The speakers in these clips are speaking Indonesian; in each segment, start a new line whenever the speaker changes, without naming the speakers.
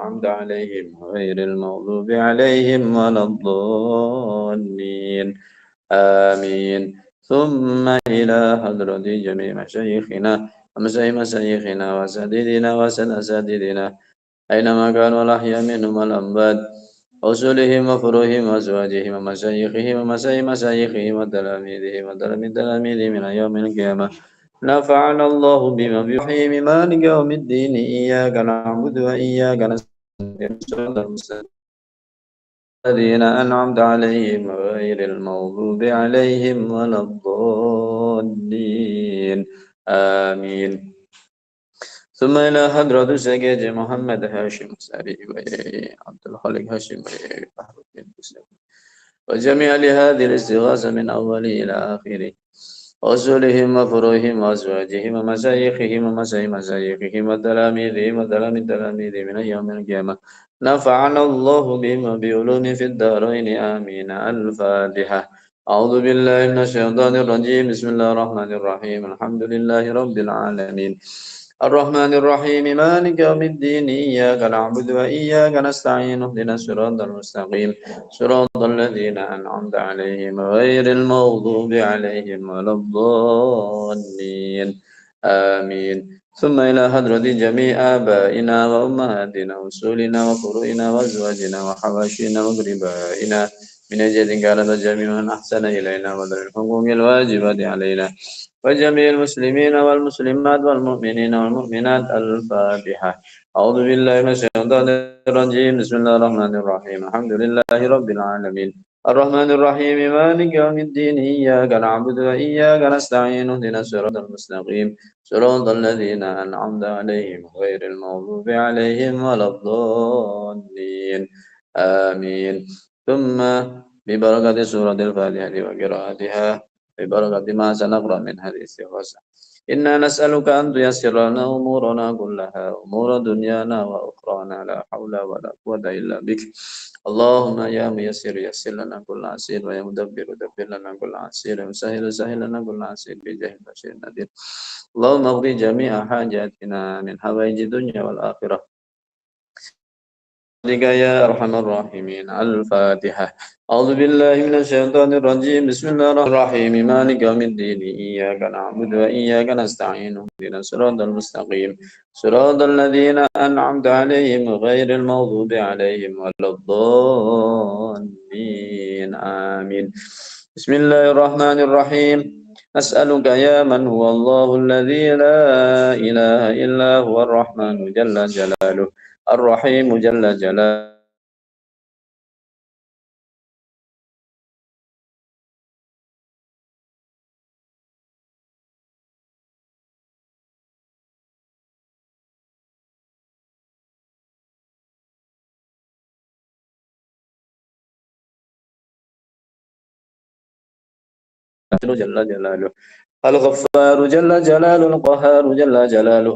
أنعمت عليهم غير المغضوب عليهم ولا الضالين آمين. ثم إلى حضرة جميع مشايخنا ومشايخنا وأساتذتنا وأساتذتنا أينما كانوا الأحياء منهم والأموات أصولهم وفروعهم وأزواجهم ومشايخهم مشايخهم وتلاميذهم وتلاميذ تلاميذهم من يوم القيامة نفعنا الله بما في رحيم مالك يوم الدين إياك نعبد وإياك نستعين الذين أنعمت عليهم غير المغضوب عليهم ولا الضالين آمين. ثم إلى حضرة السيد محمد هاشم ساري وعبد الخالق هاشم وجميع لهذه الاستغاثة من أوله إلى آخره رسولهم وفروعهم وأزواجهم ومشايخهم مشايخهم وتلاميذهم وتلاميذ تلاميذهم من يوم القيامة نفعنا الله بهم وبعلوم في الدارين آمين. الفاتحة. أعوذ بالله من الشيطان الرجيم. بسم الله الرحمن الرحيم. الحمد لله رب العالمين الرحمن الرحيم مالك يوم الدين إياك نعبد وإياك نستعين اهدنا الصراط المستقيم صراط الذين أنعمت عليهم غير المغضوب عليهم ولا الضالين آمين. ثم إلى حضرة جميع آبائنا وأمهاتنا وأصولنا وفروعنا وأزواجنا وحواشينا وقربائنا من أجل كانت جميع من أحسن إلينا وذوي الحقوق الواجبة علينا وجميع المسلمين والمسلمات والمؤمنين والمؤمنات. الفاتحة. أعوذ بالله من الشيطان الرجيم. بسم الله الرحمن الرحيم. الحمد لله رب العالمين الرحمن الرحيم مالك يوم الدين إياك نعبد وإياك نستعين اهدنا الصراط المستقيم صراط الذين أنعمت عليهم غير المغضوب عليهم ولا الضالين آمين. ثم ببركة سورة الفاتحة وقراءتها ببركة ما سنقرأ من هذه الاستغاثة إنا نسألك أن تيسر لنا أمورنا كلها أمور دنيانا وأخرانا لا حول ولا قوة إلا بك اللهم يا ميسر يسر لنا كل عسير ويا مدبر دبر لنا كل عسير وسهل سهل لنا كل عسير بجاه بشير نذير اللهم اقضي جميع حاجاتنا من حوائج الدنيا والآخرة بك يا أرحم الراحمين. الفاتحة. أعوذ بالله من الشيطان الرجيم. بسم الله الرحمن الرحيم مالك يوم الدين إياك نعبد وإياك نستعين اهدنا الصراط المستقيم صراط الذين أنعمت عليهم غير المغضوب عليهم ولا الضالين آمين. بسم الله الرحمن الرحيم. أسألك يا من هو الله الذي لا إله إلا هو الرحمن جل جلاله الرحيم جل جلاله جل جلاله الغفار جل جلاله القهار جل جلاله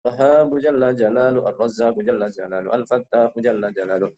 الوهاب جل جلاله الرزاق جل جلاله الفتاح جل جلاله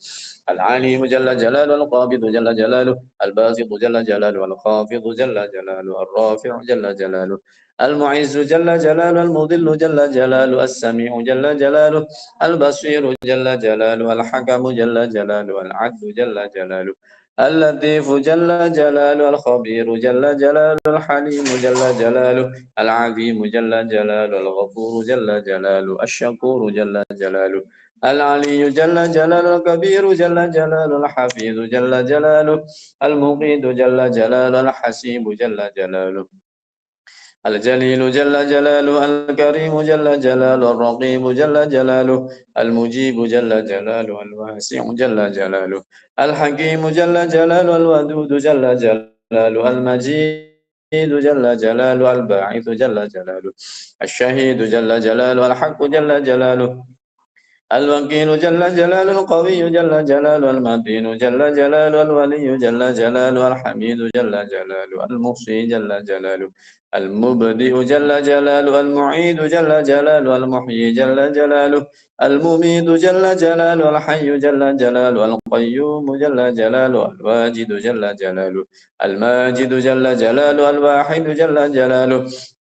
العليم جل جلاله القابض جل جلاله الباسط جل جلاله الخافض جل جلاله الرافع جل جلاله المعز جل جلاله المضل جل جلاله السميع جل جلاله البصير جل جلاله الحكم جل جلاله العدل جل جلاله اللطيف جل جلاله الخبير جل جلاله الحليم جل جلاله العظيم جل جلاله الغفور جل جلاله الشكور جل جلاله العلي جل جلاله الكبير جل جلاله الحفيظ جل جلاله المقيت جل جلاله الحسيب جل جلاله الجليل جل جلاله الكريم جل جلاله الرقيب جل جلاله المجيب جل جلاله الواسع جل جلاله الحكيم جل جلاله الودود جل جلاله المجيد جل جلاله الباعث جل جلاله الشهيد جل جلاله الحق جل جلاله الوكيل جل جلاله القوي جل جلاله المتين جل جلاله الولي جل جلاله الحميد جل جلاله المحصي جل جلاله المبدئ جل جلاله، المعيد جل جلاله، المحيي جل جلاله، المميت جل جلاله، الحي جل جلاله، القيوم جل جلاله، الواجد جل جلاله، الماجد جل جلاله، الواحد جل جلاله،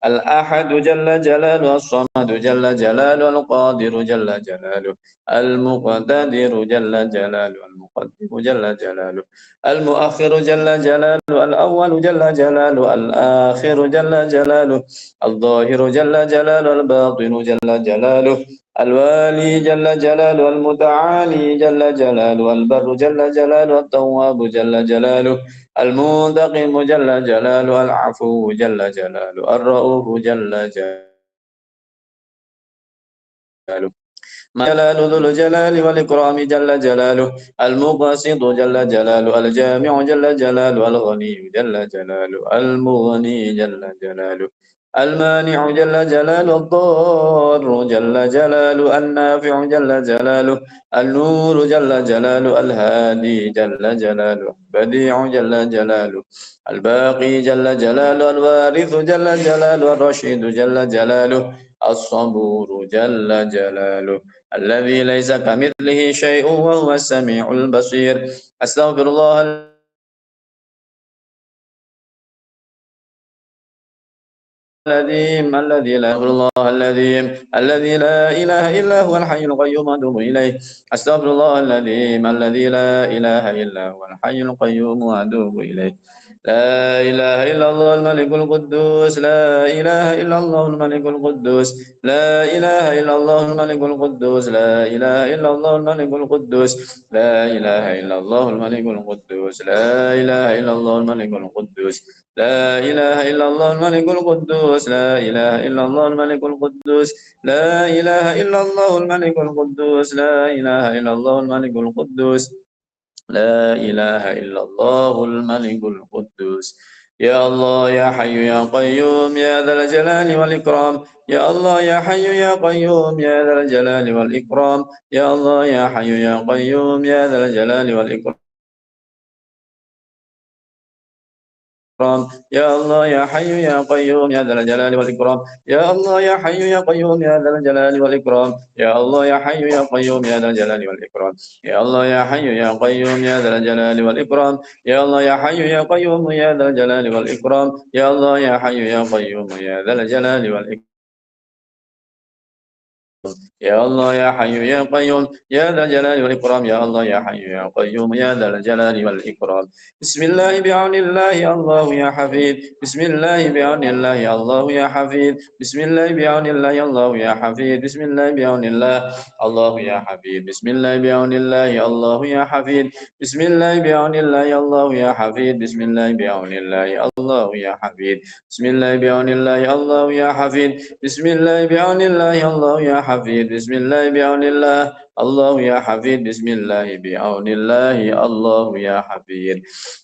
الأحد جل جلاله، الصمد جل جلاله، القادر جل جلاله، المقتدر جل جلاله، المقدم جل جلاله، المؤخر جل جلاله، الأول جل جلاله، الآخر جل جلاله، الظاهر جل جلاله، الباطن جل جلاله، الوالي جل جلاله، المتعالي جل جلاله، البر جل جلاله، التواب جل جلاله، المنتقم جل جلاله، العفو جل جلاله، الرؤوف جل جلاله، ما جلال ذو الجلال والإكرام جل جلاله، المقسط جل جلاله، الجامع جل جلاله، الغني جل جلاله، المغني جل جلاله، المانع جل جلاله، الضار جل جلاله، النافع جل جلاله، النور جل جلاله، الهادي جل جلاله، بديع جل جلاله، الباقي جل جلاله، الوارث جل جلاله، الرشيد جل جلاله، الصبور جل جلاله، الذي ليس كمثله شيء وهو السميع البصير. أستغفر الله الذي لا يغفر الله الذي لا إله إلا هو الحي القيوم أتوب إليه. أستغفر الله الذي لا إله إلا هو الحي القيوم وأتوب إليه. لا إله إلا الله الملك القدوس، لا إله إلا الله الملك القدوس، لا إله إلا الله الملك القدوس، لا إله إلا الله الملك القدوس، لا إله إلا الله الملك القدوس، لا إله إلا الله الملك القدوس، لا إله إلا الله الملك القدوس، لا إله إلا الله الملك القدوس، لا إله إلا الله الملك القدوس، لا إله إلا الله الملك القدوس، لا إله إلا الله الملك القدوس. يا الله يا حي يا قيوم يا ذا الجلال والإكرام، يا الله يا حي يا قيوم يا ذا الجلال والإكرام، يا الله يا حي يا قيوم يا ذا الجلال والإكرام، يا الله يا حي يا قيوم يا ذا الجلال والإكرام، يا الله يا حي يا قيوم يا ذا الجلال والإكرام، يا الله يا حي يا قيوم يا ذا الجلال والإكرام، يا الله يا حي يا قيوم يا ذا الجلال والإكرام، يا الله يا حي يا قيوم يا ذا الجلال والإكرام، يا الله يا حي يا قيوم يا ذا الجلال والإكرام، يا الله يا حي يا قيوم يا ذا الجلال والإكرام، يا الله يا حي يا قيوم يا ذا الجلال والإكرام. بسم الله بعون الله الله يا حفيظ، بسم الله بعون الله الله يا حفيظ، بسم الله بعون الله الله يا حفيظ، بسم الله بعون الله الله يا حفيظ، بسم الله بعون الله الله يا حفيظ، بسم الله بعون الله الله يا حفيظ، بسم الله بعون الله الله يا حفيظ، بسم الله بعون الله الله يا حفيظ، بسم الله بعون الله الله يا حفيظ، بسم الله بعون الله الله يا حفيظ، بسم الله بعون الله الله يا حفيظ.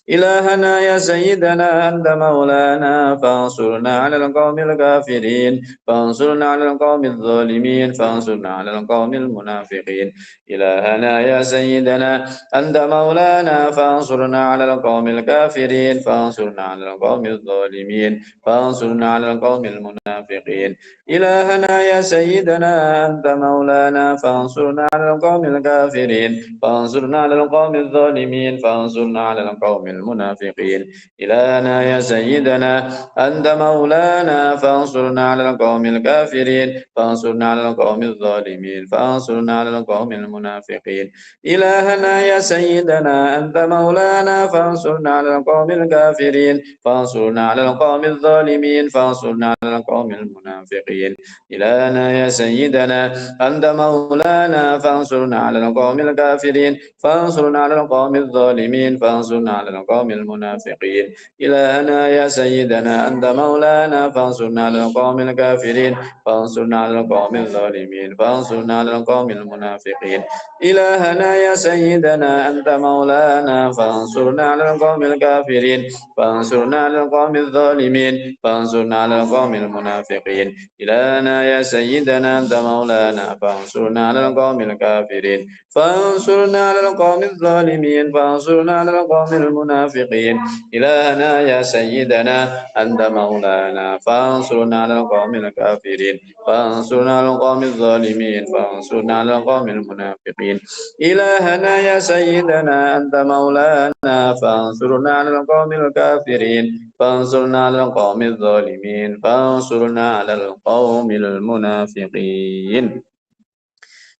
إلهنا يا سيدنا أنت مولانا فانصرنا على القوم الكافرين، فانصرنا على القوم الظالمين، فانصرنا على القوم المنافقين. إلهنا يا سيدنا أنت مولانا فانصرنا على القوم الكافرين، فانصرنا على القوم الظالمين، فانصرنا على القوم المنافقين. إلهنا يا سيدنا أنت مولانا فانصرنا على القوم الكافرين، فانصرنا على القوم الظالمين، فانصرنا على القوم المنافقين. إلهنا يا سيدنا أنت مولانا فانصرنا على القوم الكافرين، فانصرنا على القوم الظالمين، فانصرنا على القوم المنافقين. إلهنا يا سيدنا أنت مولانا فانصرنا على القوم الكافرين، فانصرنا على القوم الظالمين، فانصرنا على القوم المنافقين. إلهنا يا سيدنا أنت مولانا فانصرنا على القوم الكافرين، فانصرنا على القوم الظالمين، فانصرنا على القوم المنافقين. إلهنا يا سيدنا أنت مولانا فانصرنا على القوم الكافرين، فانصرنا على القوم الظالمين، فانصرنا على القوم المنافقين. إلهنا يا سيدنا أنت مولانا فانصرنا على القوم الكافرين، فانصرنا على القوم الظالمين، فانصرنا على القوم المنافقين. إلهنا يا سيدنا أنت مولانا فانصرنا على القوم الكافرين، الكافرين فانصرنا على القوم الظالمين فانصرنا على القوم المنافقين إلهنا يا سيدنا أنت مولانا فانصرنا على القوم الكافرين فانصرنا على القوم الظالمين فانصرنا على القوم المنافقين إلهنا يا سيدنا أنت مولانا فانصرنا على القوم الكافرين فانصرنا على القوم الظالمين فانصرنا على القوم المنافقين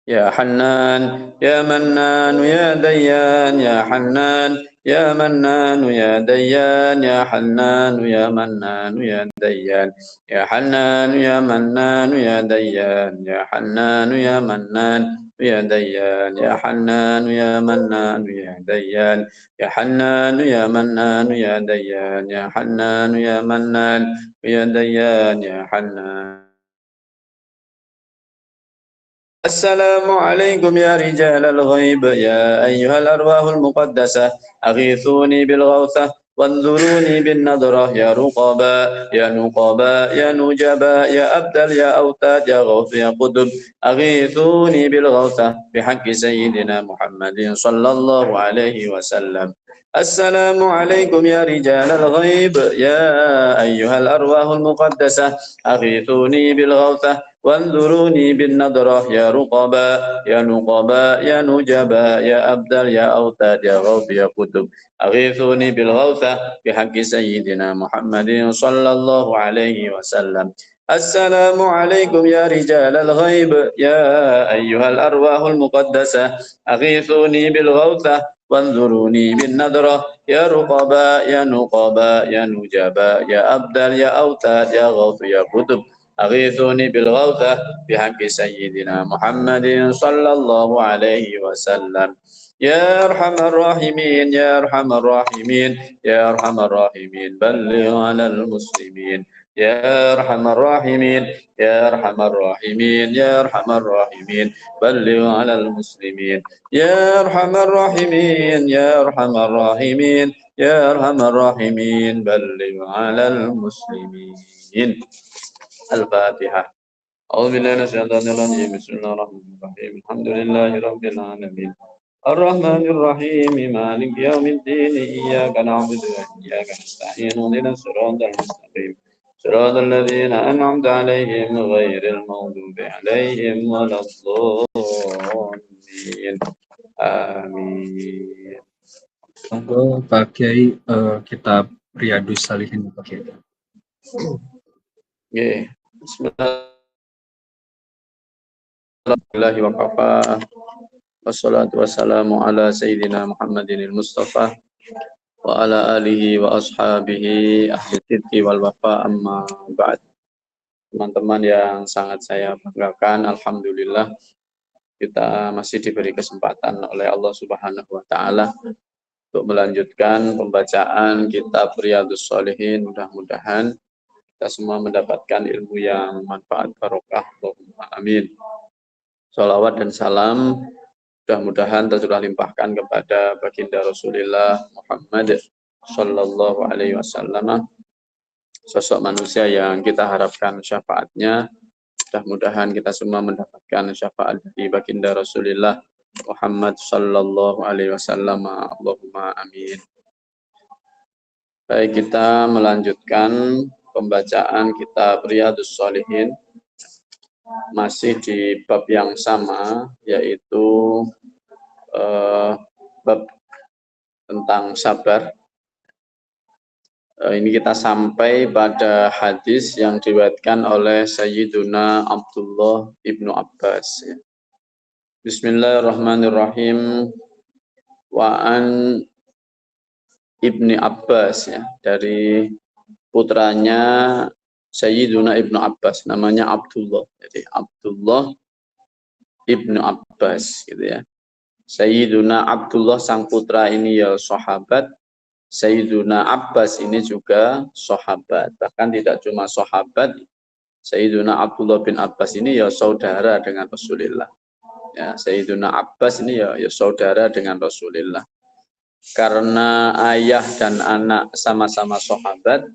يا حنان يا منان يا ديان يا حنان يا منان يا ديان يا حنان يا منان يا ديان يا حنان يا منان يا ديان يا حنان يا منان يا ديان يا حنان يا منان يا ديان يا حنان يا منان يا ديان يا حنان يا منان يا ديان يا حنان. السلام عليكم يا رجال الغيب يا أيها الأرواح المقدسة أغيثوني بالغوثة وانظروني بالنظرة يا رقباء يا نقباء يا نجباء يا أبدل يا أوتاد يا غوث يا قطب أغيثوني بالغوثة بحق سيدنا محمد صلى الله عليه وسلم. السلام عليكم يا رجال الغيب يا أيها الأرواح المقدسة أغيثوني بالغوثة وانظروني بالنظرة يا رقباء يا نقباء يا نجباء يا أبدل يا أوتاد يا غوث يا قطب أغيثوني بالغوثة بحق سيدنا محمد صلى الله عليه وسلم. السلام عليكم يا رجال الغيب يا أيها الأرواح المقدسة أغيثوني بالغوثة وانظروني بالنظرة يا رقباء يا نقباء يا نجباء يا أبدل يا أوتاد يا غوث يا قطب أغيثوني بالغوثة بحق سيدنا محمد صلى الله عليه وسلم. يا أرحم الراحمين يا أرحم الراحمين يا أرحم الراحمين بلغ على المسلمين يا أرحم الراحمين يا أرحم الراحمين يا أرحم الراحمين بلغ على المسلمين يا أرحم الراحمين يا أرحم الراحمين يا أرحم الراحمين بلغ على المسلمين. الفاتحة. أعوذ بالله من الشيطان الرجيم بسم الله الرحمن الرحيم الحمد لله رب العالمين الرحمن الرحيم مالك يوم الدين إياك نعبد وإياك نستعين اهدنا الصراط المستقيم صراط الذين أنعمت عليهم غير المغضوب عليهم ولا الضالين آمين.
Monggo Pak Kiai kitab Riyadus Salihin Pak Kiai.
Nggih. Bismillahirrahmanirrahim wa kafa. Wassalatu wassalamu ala sayyidina Muhammadin al-Mustafa wa ala alihi wa ashabihi ahli sidqi wal wafa amma ba'd. Teman-teman yang sangat saya banggakan, alhamdulillah kita masih diberi kesempatan oleh Allah Subhanahu wa taala untuk melanjutkan pembacaan kitab Riyadhus Shalihin. Mudah-mudahan kita semua mendapatkan ilmu yang manfaat barokah. Allahumma amin. Salawat dan salam mudah-mudahan tercurah limpahkan kepada baginda Rasulullah Muhammad sallallahu alaihi wasallam, sosok manusia yang kita harapkan syafaatnya. Mudah-mudahan kita semua mendapatkan syafaat dari baginda Rasulullah Muhammad sallallahu alaihi wasallam. Allahumma amin. Baik, kita melanjutkan pembacaan kitab Riyadhus Shalihin, masih di bab yang sama, yaitu bab tentang sabar. Ini kita sampai pada hadis yang diriwayatkan oleh Sayyiduna Abdullah ibnu Abbas. Bismillahirrahmanirrahim. Wa an ibni Abbas, ya, dari putranya Sayyiduna ibnu Abbas, namanya Abdullah. Jadi Abdullah ibnu Abbas, gitu ya. Sayyiduna Abdullah sang putra ini ya sahabat, Sayyiduna Abbas ini juga sahabat. Bahkan tidak cuma sahabat, Sayyiduna Abdullah bin Abbas ini ya saudara dengan Rasulullah. Ya, Sayyiduna Abbas ini ya saudara dengan Rasulullah. Karena ayah dan anak sama-sama sahabat,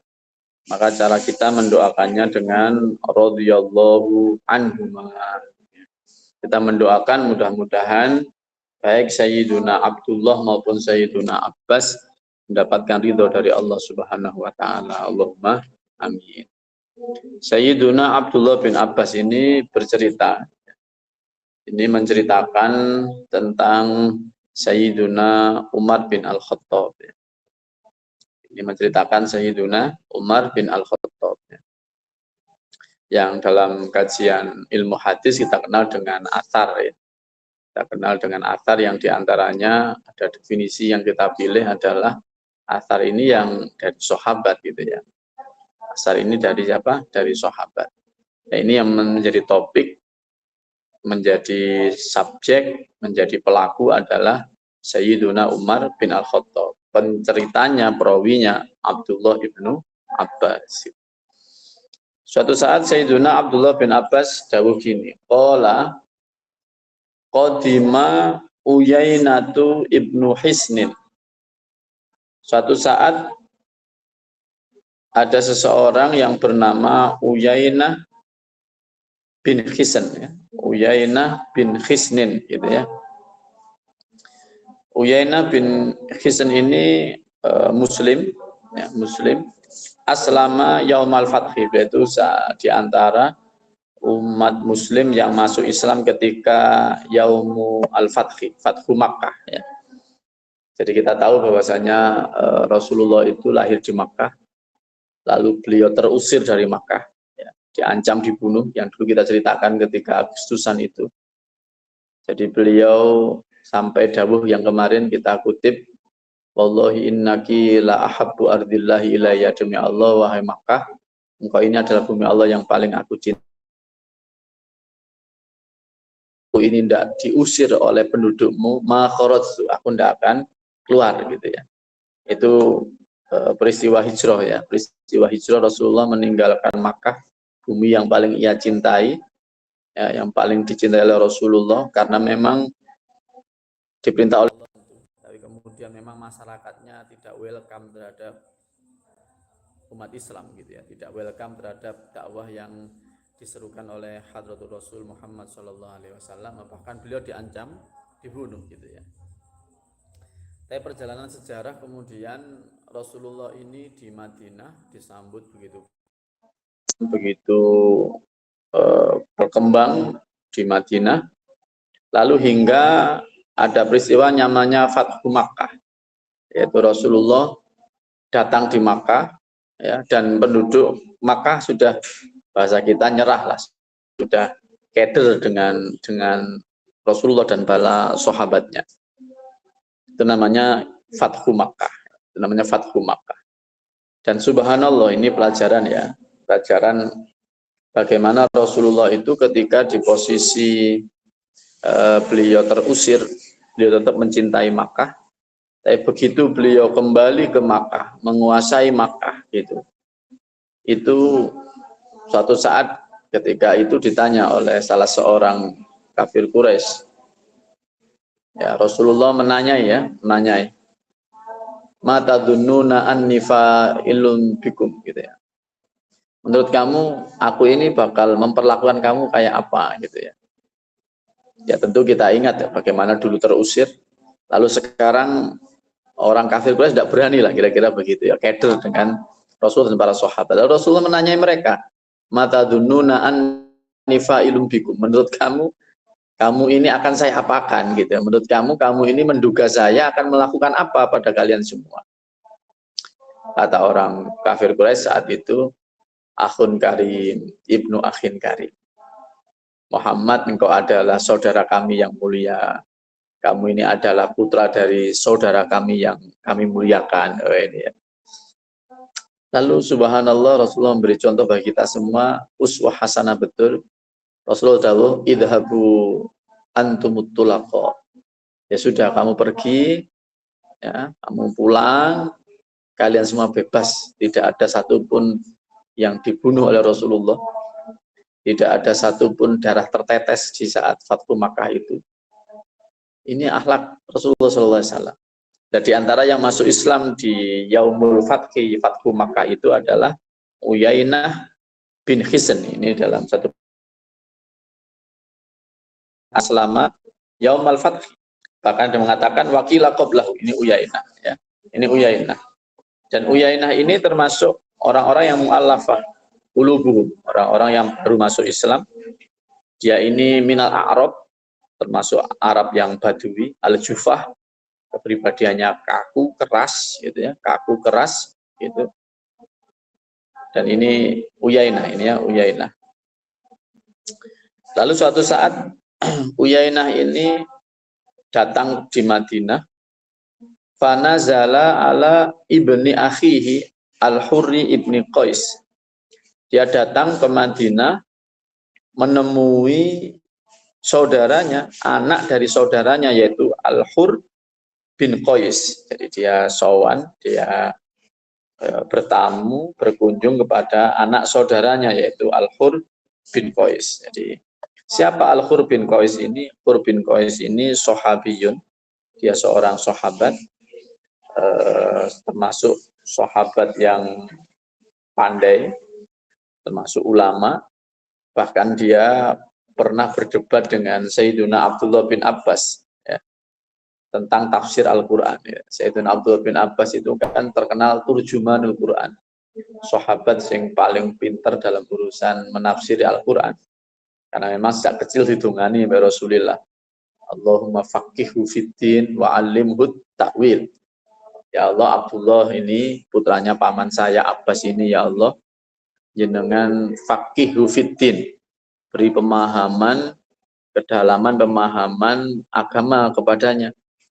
maka cara kita mendoakannya dengan radhiyallahu anhuma. Kita mendoakan mudah-mudahan baik Sayyiduna Abdullah maupun Sayyiduna Abbas mendapatkan ridho dari Allah Subhanahu wa taala. Allahumma amin. Sayyiduna Abdullah bin Abbas ini bercerita. Ini menceritakan tentang Sayyiduna Umar bin Al-Khattab. Ini menceritakan Sayyiduna Umar bin Al-Khattab. Yang dalam kajian ilmu hadis kita kenal dengan athar. Ya. Kita kenal dengan athar yang diantaranya ada definisi yang kita pilih adalah athar ini yang dari sahabat gitu ya. Athar ini dari siapa? Dari sahabat. Nah, ini yang menjadi topik, menjadi subjek, menjadi pelaku adalah Sayyiduna Umar bin Al-Khattab. Penceritanya, perawinya Abdullah ibnu Abbas. Suatu saat Sayyiduna Abdullah bin Abbas dawuh gini, qala qadima Uyainatu ibnu Hisnin. Suatu saat ada seseorang yang bernama Uyainah bin Hisn, ya. Uyainah bin Hisnin, gitu ya. Uyainah bin Hisn ini Muslim, ya, Muslim. Aslama yaumal fathi, yaitu di antara umat Muslim yang masuk Islam ketika yaumu al-fathi, Fathu Makkah. Ya. Jadi kita tahu bahwasanya Rasulullah itu lahir di Makkah, lalu beliau terusir dari Makkah, ya, diancam dibunuh, yang dulu kita ceritakan ketika Agustusan itu. Jadi beliau sampai dawuh yang kemarin kita kutip, wallahi innaki la ahabbu ardillahi ilayya, demi Allah wahai Makkah, engkau ini adalah bumi Allah yang paling aku cintai. Ini tidak diusir oleh pendudukmu, ma kharajtu, aku tidak akan keluar, gitu ya. Itu peristiwa hijrah, ya, peristiwa hijrah Rasulullah meninggalkan Makkah, bumi yang paling ia cintai, ya, yang paling dicintai oleh Rasulullah, karena memang diperintah oleh Allah. Tapi kemudian memang masyarakatnya tidak welcome terhadap umat Islam, gitu ya, tidak welcome terhadap dakwah yang diserukan oleh Hadratul Rasul Muhammad SAW, bahkan beliau diancam dibunuh, gitu ya. Tapi perjalanan sejarah kemudian Rasulullah ini di Madinah disambut begitu berkembang di Madinah, lalu hingga ada peristiwa namanya Fathu Makkah, yaitu Rasulullah datang di Makkah, ya, dan penduduk Makkah sudah, bahasa kita, nyerah lah, sudah keder dengan Rasulullah dan bala sahabatnya. Itu namanya Fathu Makkah. Itu namanya Fathu Makkah. Dan subhanallah, ini pelajaran, ya, pelajaran bagaimana Rasulullah itu ketika di posisi beliau terusir, beliau tetap mencintai Makkah. Tapi begitu beliau kembali ke Makkah, menguasai Makkah, gitu, itu suatu saat ketika itu ditanya oleh salah seorang kafir Quraisy, ya, Rasulullah menanyai, mata dununa annifa ilun bikum, gitu ya. Menurut kamu, aku ini bakal memperlakukan kamu kayak apa, gitu ya. Ya tentu kita ingat, ya, bagaimana dulu terusir, lalu sekarang orang kafir Quraisy tidak berani lah, kira-kira begitu, ya, keder dengan Rasul dan para sahabat. Lalu Rasulullah menanyai mereka, mata dununa annifa ilun bikum, menurut kamu ini akan saya apakan, gitu ya. Menurut kamu ini menduga saya akan melakukan apa pada kalian semua. Kata orang kafir Quraisy saat itu, akhun karim, ibnu akhin karim. Muhammad, engkau adalah saudara kami yang mulia. Kamu ini adalah putra dari saudara kami yang kami muliakan. Ini, ya. Lalu subhanallah, Rasulullah memberi contoh bagi kita semua, uswah hasanah betul. Rasulullah dawuh, idhabu antumut tulaqa. Ya sudah, kamu pergi, ya, kamu pulang, kalian semua bebas. Tidak ada satupun yang dibunuh oleh Rasulullah. Tidak ada satupun darah tertetes di saat Fathu Makkah itu. Ini akhlak Rasulullah SAW. Dan di antara yang masuk Islam di Yaumul Fathi, Fathu Makkah itu adalah Uyainah bin Hisn. Ini dalam satu aslama yaumal fath. Bahkan dia mengatakan wakila qablahu, ini Uyainah ya. Ini Uyainah. Dan Uyainah ini termasuk orang-orang yang mu'allafah qulubuhum, orang-orang yang baru masuk Islam. Dia ini minal A'rab, termasuk Arab yang Badui, al-Jufah, kepribadiannya kaku, keras gitu ya, kaku keras gitu. Dan ini Uyainah, ini ya Uyainah. Lalu suatu saat Uyainah ini datang di Madinah, fanazala ala ibni akhihi al-Hurri ibni Qais. Dia datang ke Madinah menemui saudaranya, anak dari saudaranya yaitu Al-Hur bin Qais. Jadi dia sowan, dia bertamu, berkunjung kepada anak saudaranya yaitu Al-Hur bin Qais. Jadi siapa Al-Hur bin Qais ini? Hur bin Qais ini sahabiyun. Dia seorang sahabat, termasuk sahabat yang pandai, termasuk ulama. Bahkan dia pernah berdebat dengan Sayyiduna Abdullah bin Abbas ya, tentang tafsir Al-Quran. Ya. Sayyiduna Abdullah bin Abbas itu kan terkenal turjumanul Quran, sahabat yang paling pintar dalam urusan menafsiri Al-Quran. Karena memang sejak kecil ditungani oleh Rasulullah. Allahumma faqihhu fiddin wa alimhu ta'wil. Ya Allah, Abdullah ini putranya paman saya Abbas ini, ya Allah, jenengan faqihhu fiddin, beri pemahaman, kedalaman pemahaman agama kepadanya.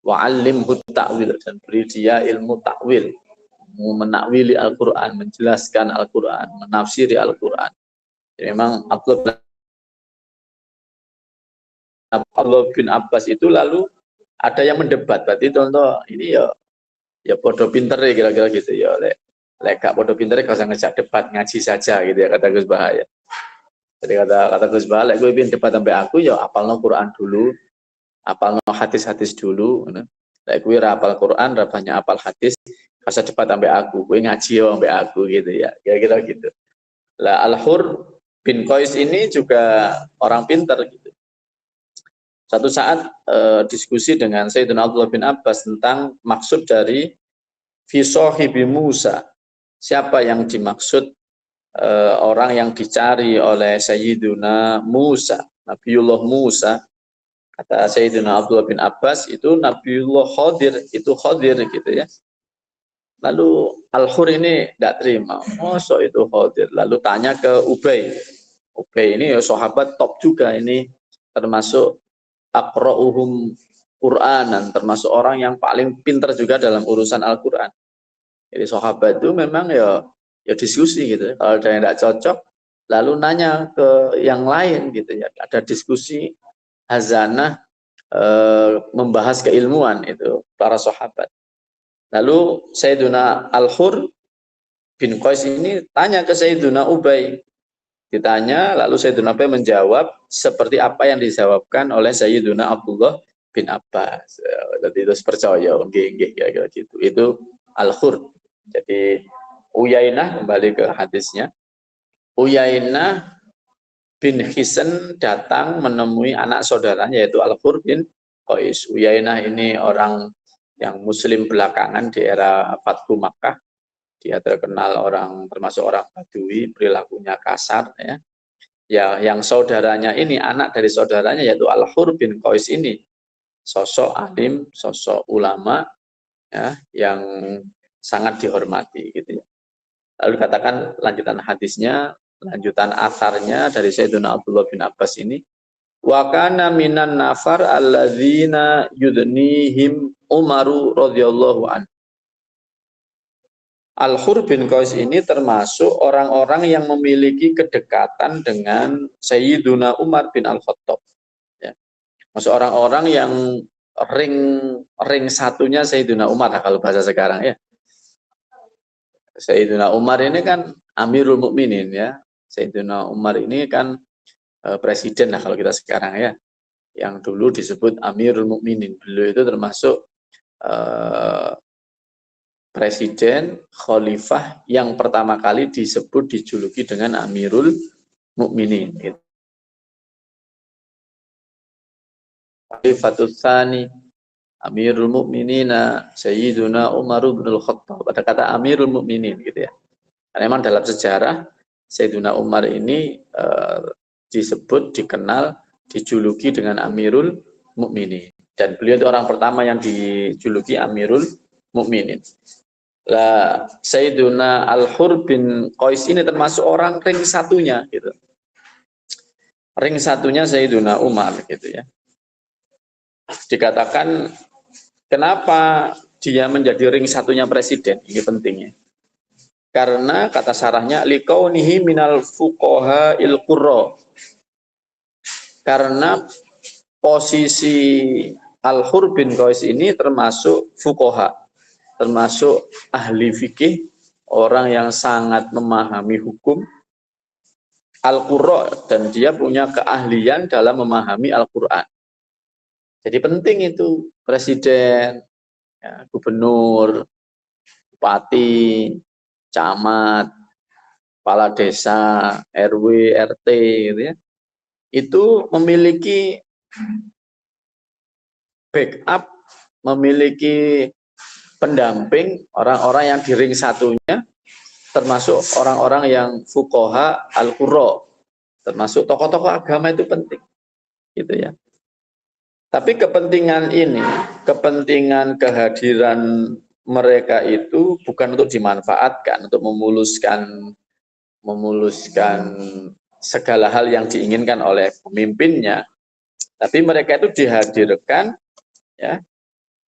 Wa alimhu ta'wil, dan beri dia ilmu ta'wil, menakwili Al-Quran, menjelaskan Al-Quran, menafsiri Al-Quran. Jadi memang Abdullah bin Abbas itu lalu ada yang mendebat, berarti contoh ini ya bodoh pinter ya kira-kira gitu ya, lek gak bodoh pinter gak usah ngejak debat, ngaji saja gitu ya, kata Gus Bahaya. Jadi kata Gus Bahaya, lek gue ingin debat sampai aku ya apalno Quran dulu, apalno hadis-hadis dulu, lek gue rapal Quran, rapanya apal hadis, kasih debat sampai aku, gue ngaji ya sampai aku gitu ya, kira-kira gitu. Lah Al-Hur bin Qais ini juga orang pinter gitu. Satu saat diskusi dengan Sayyidina Abdullah bin Abbas tentang maksud dari fi sahibi Musa. Siapa yang dimaksud orang yang dicari oleh Sayyidina Musa, Nabiullah Musa. Kata Sayyidina Abdullah bin Abbas itu Nabiullah Khadir, itu Khadir gitu ya. Lalu Al-Hur ini tidak terima, masa itu Khadir. Lalu tanya ke Ubay. Ubay ini ya sahabat top juga, ini termasuk aqra'uhum Qur'anan, termasuk orang yang paling pintar juga dalam urusan Al-Quran. Jadi sahabat itu memang ya diskusi gitu. Kalau ada yang tidak cocok, lalu nanya ke yang lain gitu ya. Ada diskusi hazanah, membahas keilmuan itu para sahabat. Lalu Sayyiduna Al-Hur bin Qais ini tanya ke Sayyiduna Ubay. Ditanya, lalu Sayyiduna Ubay menjawab seperti apa yang dijawabkan oleh Sayyiduna Abdullah bin Abbas. Jadi itu percaya, kira-kira gitu. Itu Al-Hur. Jadi Uyainah, kembali ke hadisnya. Uyainah bin Hisan datang menemui anak saudaranya yaitu Al-Hur bin Qais. Uyainah ini orang yang muslim belakangan di era Fathu Makkah. Dia terkenal termasuk orang Badui, perilakunya kasar ya. Ya, yang saudaranya ini, anak dari saudaranya yaitu Al-Hur bin Qais ini, sosok alim, sosok ulama ya, yang sangat dihormati gitu ya. Lalu katakan lanjutan hadisnya, lanjutan asarnya dari Sayyidina Abdullah bin Abbas ini, wa kana minan nafar alladzina yudnihim Umaru radhiyallahu anhu. Al-Hur bin Qais ini termasuk orang-orang yang memiliki kedekatan dengan Sayyiduna Umar bin Al-Khattab. Ya. Maksud orang-orang yang ring satunya Sayyiduna Umar, kalau bahasa sekarang ya. Sayyiduna Umar ini kan Amirul Mukminin ya. Sayyiduna Umar ini kan presiden lah kalau kita sekarang ya. Yang dulu disebut Amirul Mukminin. Beliau itu termasuk presiden, khalifah yang pertama kali disebut dijuluki dengan Amirul Mukminin. Khalifatul Tsani, Amirul Mukminina Sayyiduna Umar bin Al-Khattab. Ada kata Amirul Mukminin gitu ya. Karena memang dalam sejarah Sayyiduna Umar ini disebut, dikenal, dijuluki dengan Amirul Mukminin. Dan beliau itu orang pertama yang dijuluki Amirul Mukminin. Lah Sayyiduna Al-Hur bin Qais ini termasuk orang ring satunya gitu. Ring satunya Sayyiduna Umar gitu ya. Dikatakan kenapa dia menjadi ring satunya presiden, ini pentingnya. Karena kata sarahnya liqaunihi minal fuqaha il qurra. Karena posisi Al-Hur bin Qais ini termasuk fuqaha, termasuk ahli fikih, orang yang sangat memahami hukum Al-Qurra, dan dia punya keahlian dalam memahami Al-Quran. Jadi penting itu presiden, ya, gubernur, bupati, camat, kepala desa, RW, RT gitu ya. Itu memiliki backup, memiliki pendamping orang-orang yang di ring satunya, termasuk orang-orang yang fuqaha al-qurra, termasuk tokoh-tokoh agama itu penting gitu ya. Tapi kepentingan ini, kepentingan kehadiran mereka itu bukan untuk dimanfaatkan, untuk memuluskan segala hal yang diinginkan oleh pemimpinnya. Tapi mereka itu dihadirkan, ya,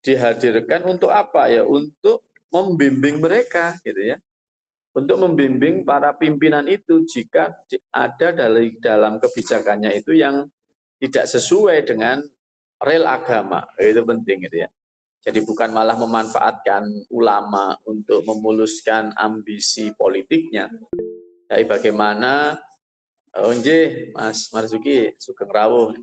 dihadirkan untuk apa ya? Untuk membimbing mereka, gitu ya. Untuk membimbing para pimpinan itu jika ada dalam kebijakannya itu yang tidak sesuai dengan rel agama, itu penting gitu ya. Jadi bukan malah memanfaatkan ulama untuk memuluskan ambisi politiknya. Jadi bagaimana Mas Marzuki Sugeng Rawuh.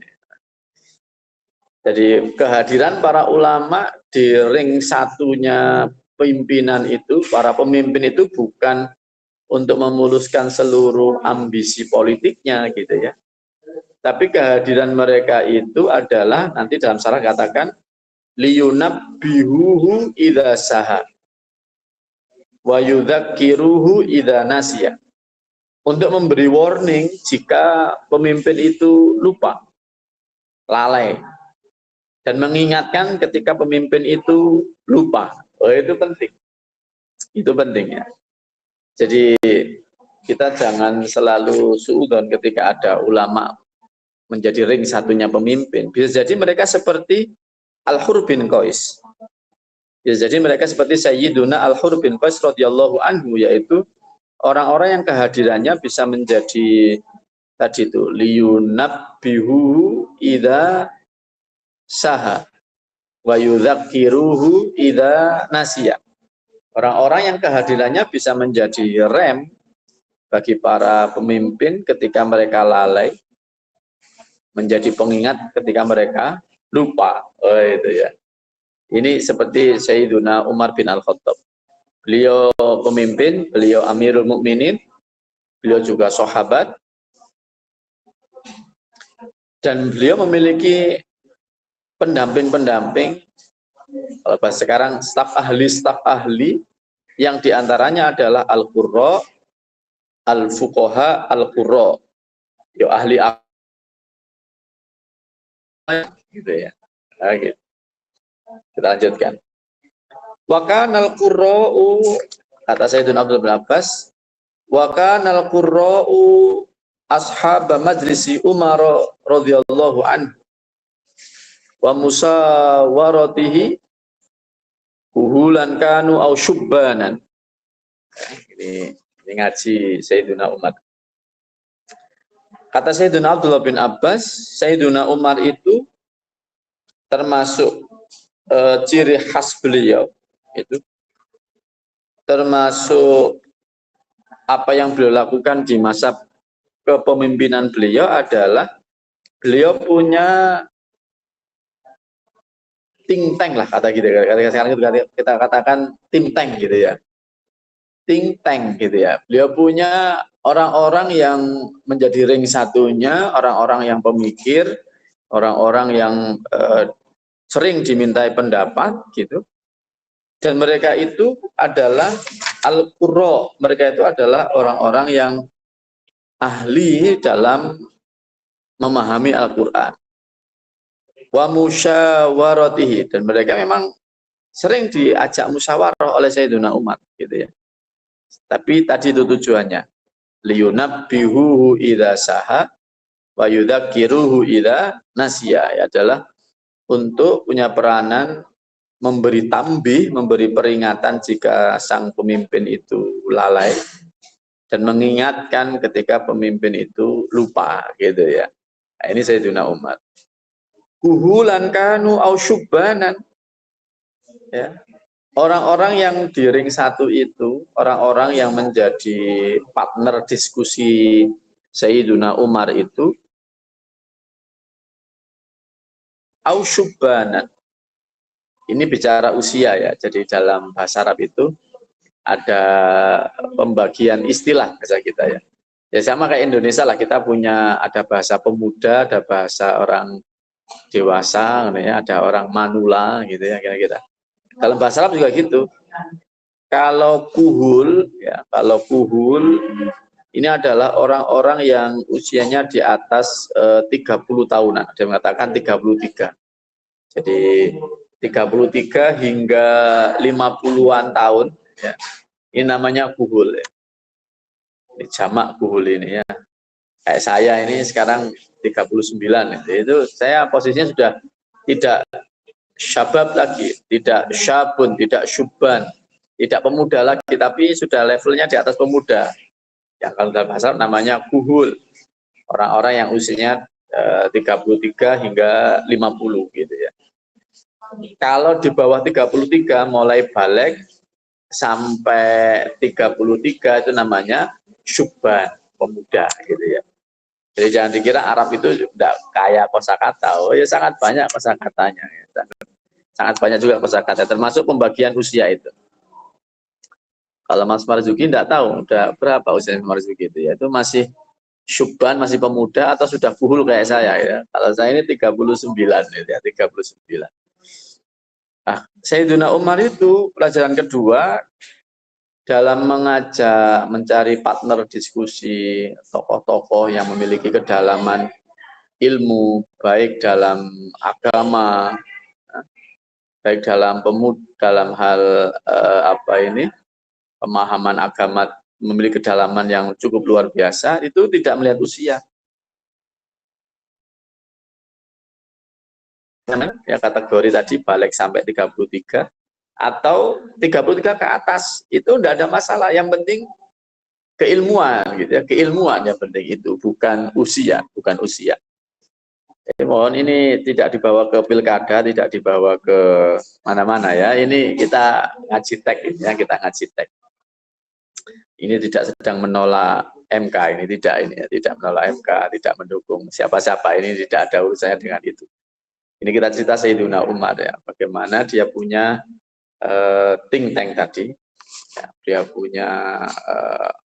Jadi kehadiran para ulama di ring satunya pimpinan itu, para pemimpin itu bukan untuk memuluskan seluruh ambisi politiknya gitu ya. Tapi kehadiran mereka itu adalah, nanti dalam syarah katakan, liyunabbihuhu idza saha wa yudzakiruhu idza nasiya. Untuk memberi warning jika pemimpin itu lupa, lalai, dan mengingatkan ketika pemimpin itu lupa. Oh, itu penting. Itu penting ya. Jadi kita jangan selalu suudzon ketika ada ulama menjadi ring satunya pemimpin. Bisa jadi mereka seperti Al-Hur bin Qais. Bisa jadi mereka seperti Sayyiduna Al-Hur bin Qais radhiyallahu anhu, yaitu orang-orang yang kehadirannya bisa menjadi tadi itu liyunabbihu idza saha wa yudzakiruhu idza nasiya. Orang-orang yang kehadirannya bisa menjadi rem bagi para pemimpin ketika mereka lalai, menjadi pengingat ketika mereka lupa. Oh, itu ya. Ini seperti Sayyiduna Umar bin Al-Khattab. Beliau pemimpin, beliau Amirul Mukminin, beliau juga sahabat, dan beliau memiliki pendamping-pendamping, kalau bahasa sekarang staf ahli yang diantaranya adalah al-qurra, al-fuqaha, al-qurra, yo ahli gitu ya. Nah, gitu. Kita lanjutkan. Wa kanal qurra'u, kata Sayyidina Abdul bin Abbas, wa kanal qurra'u ashab majlisi Umar radhiyallahu anhu wa musawaratihi kuhulan kanu au syubbanan. Ini ngaji Sayyidina Umar. Kata Sayyidina Abdullah bin Abbas, Sayyidina Umar itu termasuk ciri khas beliau, itu termasuk apa yang beliau lakukan di masa kepemimpinan beliau adalah beliau punya think tank lah, kata gitu. Sekarang kita katakan think tank gitu ya. Think tank gitu ya. Beliau punya orang-orang yang menjadi ring satunya, orang-orang yang pemikir, orang-orang yang sering dimintai pendapat gitu. Dan mereka itu adalah al-qurra, mereka itu adalah orang-orang yang ahli dalam memahami Al-Qur'an. Wa musyawaratihi, dan mereka memang sering diajak musyawarah oleh Sayyidina Umar gitu ya. Tapi tadi itu tujuannya, liyunabbihuhu idza saha wa yudzakiruhu idza nasiya, adalah untuk punya peranan memberi tambih, memberi peringatan jika sang pemimpin itu lalai, dan mengingatkan ketika pemimpin itu lupa gitu ya. Nah, ini Sayyidina Umar. Kuhulan kanu au syubbanan, ya. Orang-orang yang di ring satu itu, orang-orang yang menjadi partner diskusi Sayyidina Umar itu au syubbanan. Ini bicara usia ya. Jadi dalam bahasa Arab itu ada pembagian istilah bahasa kita ya. Ya sama kayak Indonesia lah, kita punya ada bahasa pemuda, ada bahasa orang dewasa, ya, ada orang manula gitu ya kira-kira. Dalam bahasa Arab juga gitu. Kalau kuhul ya, kalau kuhul ini adalah orang-orang yang usianya di atas 30 tahunan. Ada yang mengatakan 33. Jadi 33 hingga 50-an tahun ya. Ini namanya kuhul ya. Ini jamak kuhul ini ya. Kayak saya ini sekarang 39 itu saya posisinya sudah tidak syabab lagi, tidak syabun, tidak syuban, tidak pemuda lagi, tapi sudah levelnya di atas pemuda. Yang kalau dalam bahasa namanya kuhul. Orang-orang yang usianya 33 hingga 50 gitu ya. Kalau di bawah 33 mulai balik sampai 33 itu namanya syubban, pemuda gitu ya. Jadi jangan dikira Arab itu tidak kaya kosakata. Oh ya, sangat banyak kosakatanya ya. Sangat banyak juga kosakata, termasuk pembagian usia itu. Kalau Mas Marzuki tidak tahu udah berapa usia Mas Marzuki itu ya. Itu masih syubban, masih pemuda, atau sudah fuhul kayak saya ya. Kalau saya ini 39 ya, 39. Nah, Sayyidina Umar itu pelajaran kedua dalam mengajak, mencari partner diskusi tokoh-tokoh yang memiliki kedalaman ilmu, baik dalam agama, baik dalam dalam hal pemahaman agama, memiliki kedalaman yang cukup luar biasa, itu tidak melihat usia. Ya kategori tadi balik sampai 33 atau 33 ke atas itu tidak ada masalah, yang penting keilmuan gitu ya, keilmuan yang penting itu, bukan usia, bukan usia. Jadi mohon ini tidak dibawa ke pilkada, tidak dibawa ke mana-mana ya. Ini kita ngaji teks ya, kita ngaji teks. Ini tidak sedang menolak MK, ini tidak, ini ya, tidak menolak MK, tidak mendukung siapa-siapa, ini tidak ada urusannya dengan itu. Ini kita cerita Sayyidina Umar ya, bagaimana dia punya think tank tadi, ya, dia punya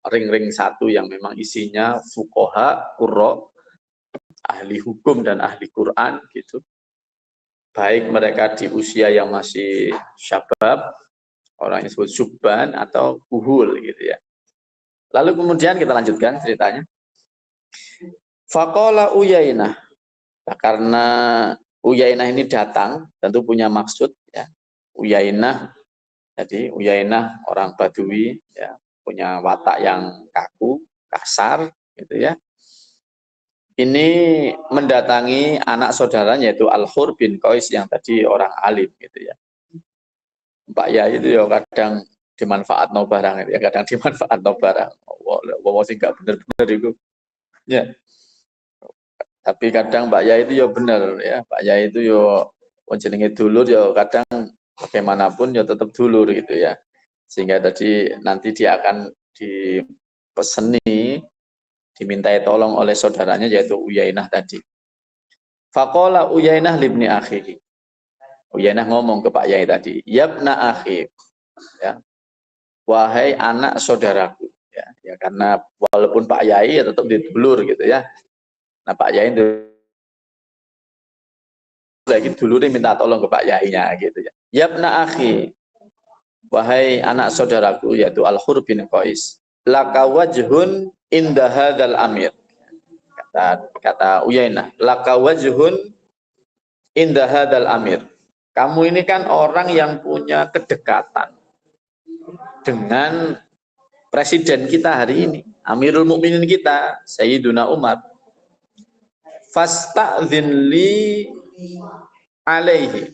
ring-ring satu yang memang isinya fuqaha, qurra, ahli hukum dan ahli Quran gitu. Baik mereka di usia yang masih syabab, orang yang disebut syubban, atau kuhul gitu ya. Lalu kemudian kita lanjutkan ceritanya. Faqala Uyainah, nah, karena Uyainah ini datang tentu punya maksud ya. Uyainah, jadi Uyainah orang Badui ya, punya watak yang kaku, kasar gitu ya. Ini mendatangi anak saudaranya yaitu Al-Hur bin Qais yang tadi orang alim gitu ya. Mbak ya itu ya kadang dimanfaat no barang ya, kadang dimanfaat no barang. Wah sih nggak bener-bener itu. Ya. Tapi kadang Mbak Ya itu ya bener ya, Mbak Ya itu ya jenenge dulur ya kadang bagaimanapun ya tetap dulur gitu ya. Sehingga tadi nanti dia akan dipeseni, dimintai tolong oleh saudaranya yaitu Uyainah tadi. Faqala Uyainah libni akhihi. Uyainah ngomong ke Pak Yai tadi, "Yabna akhi." Ya. Wahai anak saudaraku ya. Ya karena walaupun Pak Yai ya tetap didulur gitu ya. Nah Pak Yai itu lagi dulu nih minta tolong ke Pak Yainya gitu ya. Yabna akhi, wahai anak saudaraku yaitu Al-Hur bin Qais, laka wajhun inda hadzal amir. Kata Uyainah, laka wajhun inda hadzal amir. Kamu ini kan orang yang punya kedekatan dengan presiden kita hari ini, Amirul Mukminin kita, Sayyiduna Umar. Fasta'dzin li alaihi.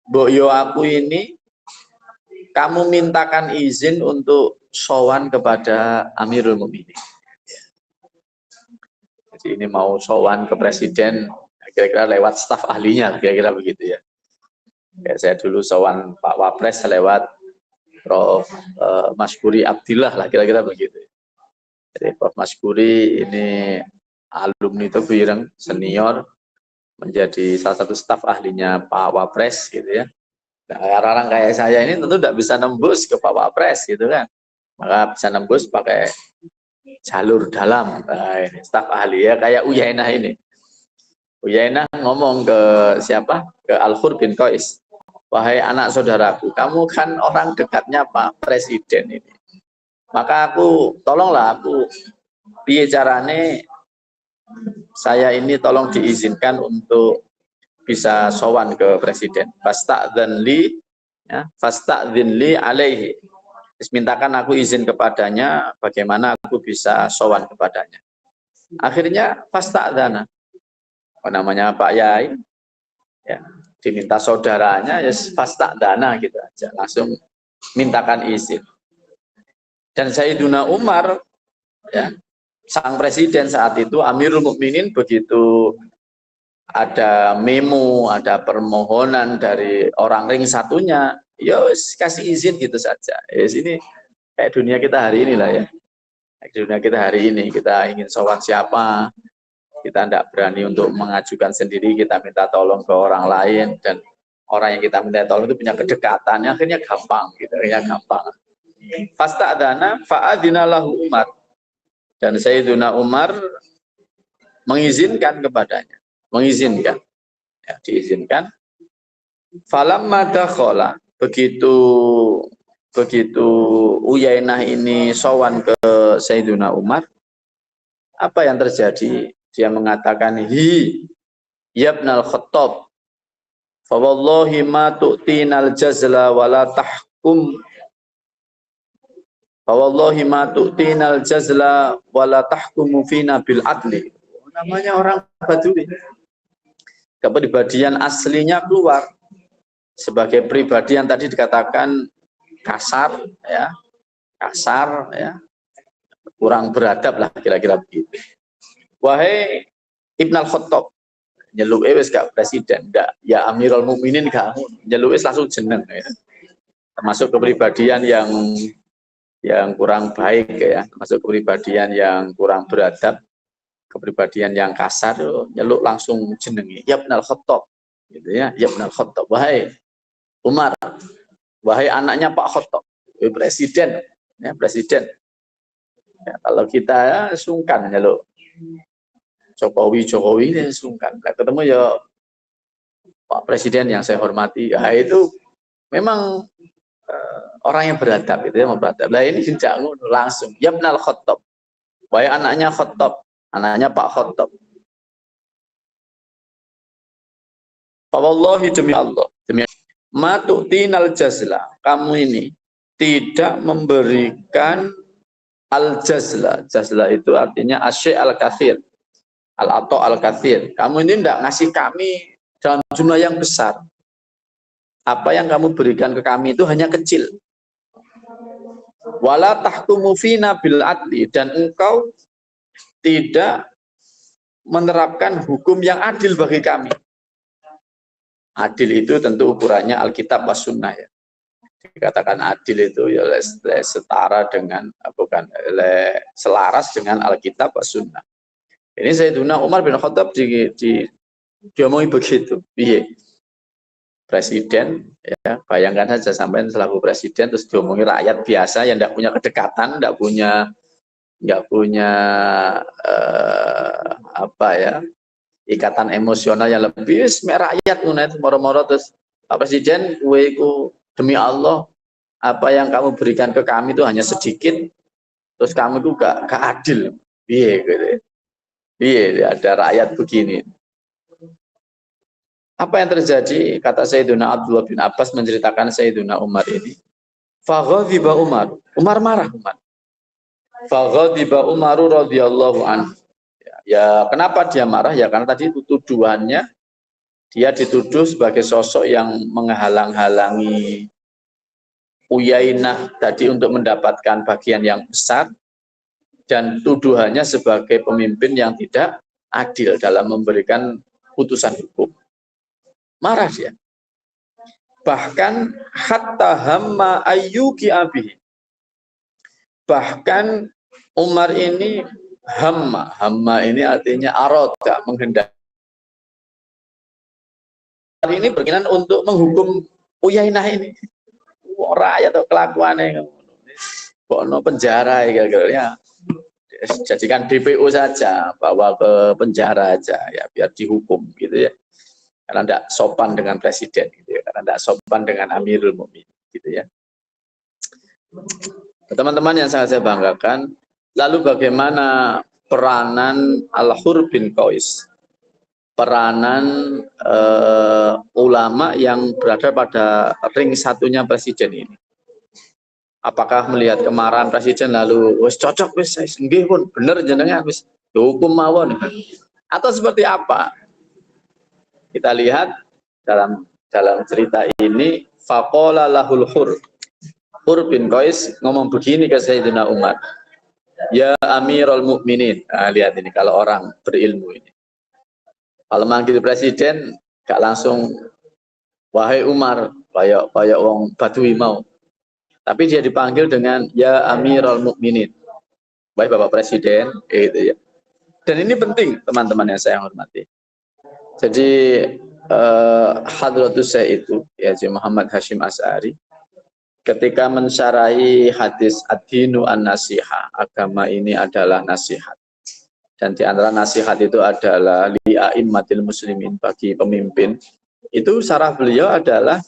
Mbok yo aku ini kamu mintakan izin untuk sowan kepada Amirul Mukminin. Jadi ini mau sowan ke presiden, kira-kira lewat staf ahlinya, kira-kira begitu ya. Ya, saya dulu sowan Pak Wapres lewat Prof. Maskuri Abdillah lah, kira-kira begitu. Jadi Prof. Maskuri ini alumni Tebireng senior, menjadi salah satu staf ahlinya Pak Wapres gitu ya. Nah, orang-orang kayak saya ini tentu tidak bisa nembus ke Pak Wapres gitu kan. Maka bisa nembus pakai jalur dalam. Nah, ini staf ahli ya kayak Uyainah ini. Uyainah ngomong ke siapa? Ke Al-Hur bin Qais. Wahai anak saudaraku, kamu kan orang dekatnya Pak Presiden ini. Maka tolonglah aku, piye carane saya ini tolong diizinkan untuk bisa sowan ke presiden. Fasta'dzin li alaihi. Mintakan aku izin kepadanya bagaimana aku bisa sowan kepadanya. Akhirnya fasta'dzana. Namanya Pak Yai ya, diminta saudaranya ya fasta'dzana gitu aja, langsung mintakan izin. Dan Sayyiduna Umar ya, sang presiden saat itu Amirul Mukminin, begitu ada memo, ada permohonan dari orang ring satunya, ya kasih izin gitu saja. Ya sini kayak dunia kita hari ini lah ya. Kayak dunia kita hari ini, kita ingin sowan siapa, kita tidak berani untuk mengajukan sendiri, kita minta tolong ke orang lain, dan orang yang kita minta tolong itu punya kedekatan, akhirnya gampang gitu, akhirnya gampang. Fasta'dzana fa'adzina lahu Umar. Dan Sayyiduna Umar mengizinkan kepadanya, mengizinkan, ya, diizinkan. Falamma dakhala, begitu Uyainah ini sowan ke Sayyiduna Umar, apa yang terjadi? Dia mengatakan, yabnal Khattab, fa wallahi ma tu'tinal jazla wala tahkum. Fawallahi ma tu'tinal jazla wala tahkumu fina bil adli. Namanya orang Badui. Kepribadian aslinya keluar sebagai pribadi yang tadi dikatakan kasar ya, kurang beradab lah kira-kira begitu. Wahai Ibn al-Khattab, nyeluk wis gak presiden, enggak, ya Amirul Mukminin gak, nyeluk langsung jeneng ya. Termasuk kepribadian yang kurang baik ya, termasuk kepribadian yang kurang beradab, kepribadian yang kasar, nyeluk langsung jenengi, ya Ibn al-Khattab gitu ya, ya Ibn al-Khattab, wahai Umar, wahai anaknya Pak Khattab, presiden ya, presiden ya, kalau kita ya, sungkan nyeluk Jokowi ini sungkan, nah, ketemu ya Pak Presiden yang saya hormati, ya itu memang orang yang beradab itu ya, beradab. Lah ini tidak langsung ya Ibn al-Khattab, wahai anaknya Khattab, anaknya Pak Khattab. Wallahi demi Allah, demi ma tu'tinal jazla, kamu ini tidak memberikan al-jazla. Jazla itu artinya asy' al-katsir, al-ato al-katsir. Kamu ini tidak ngasih kami dalam jumlah yang besar. Apa yang kamu berikan ke kami itu hanya kecil. Wala tahkumu fina bil adli, dan engkau tidak menerapkan hukum yang adil bagi kami. Adil itu tentu ukurannya Alkitab was Sunnah ya. Dikatakan adil itu ya setara dengan, bukan, selaras dengan Alkitab was Sunnah. Ini Sayyiduna Umar bin Khattab diomongin begitu. Iya. Presiden ya, bayangkan saja sampai selaku presiden terus diomongi rakyat biasa yang tidak punya kedekatan, tidak punya apa ya, ikatan emosional yang lebih, wis rakyat ngono itu moro-moro terus Pak Presiden, kowe iku demi Allah apa yang kamu berikan ke kami itu hanya sedikit, terus kamu itu gak adil. Piye gitu. Piye ada rakyat begini. Apa yang terjadi? Kata Sayyiduna Abdullah bin Abbas menceritakan Sayyiduna Umar ini. Faghadiba Umar. Umar marah Umar. Faghadiba Umaru radhiyallahu anhu. Ya, kenapa dia marah? Ya karena tadi itu tuduhannya dia dituduh sebagai sosok yang menghalang-halangi Uyainah tadi untuk mendapatkan bagian yang besar, dan tuduhannya sebagai pemimpin yang tidak adil dalam memberikan putusan hukum. Marah dia. Bahkan hatta hamma ayyuki abihi. Bahkan Umar ini hamma ini artinya aroda, menghendaki. Ini berkenan untuk menghukum Uyainah ini. Rakyat atau kelakuannya kok penjara ya, jadikan DPO saja, bawa ke penjara aja ya biar dihukum gitu ya, karena tidak sopan dengan presiden gitu ya, karena tidak sopan dengan Amirul Mukminin gitu ya. Teman-teman yang sangat saya banggakan, lalu bagaimana peranan Al-Hur bin Qais, peranan ulama yang berada pada ring satunya presiden ini? Apakah melihat kemarahan presiden lalu wis cocok wis nggih pun bener jenengan wis hukum mawon, atau seperti apa? Kita lihat dalam cerita ini, faqala lahul Hur bin Qais ngomong begini ke Sayyidina Umar, ya Amirul Mukminin. Nah, lihat ini kalau orang berilmu ini, kalau manggil presiden gak langsung wahai Umar kayak wong Badui mau, tapi dia dipanggil dengan ya Amirul Mukminin, baik Bapak Presiden, gitu ya. Dan ini penting teman-teman yang saya hormati. Jadi Hadratus Syekh itu ya Muhammad Hashim Asy'ari ketika mensyarahi hadis ad-dinu an-nasiha, agama ini adalah nasihat. Dan di antara nasihat itu adalah li'a'immatil muslimin, bagi pemimpin. Itu syarah beliau adalah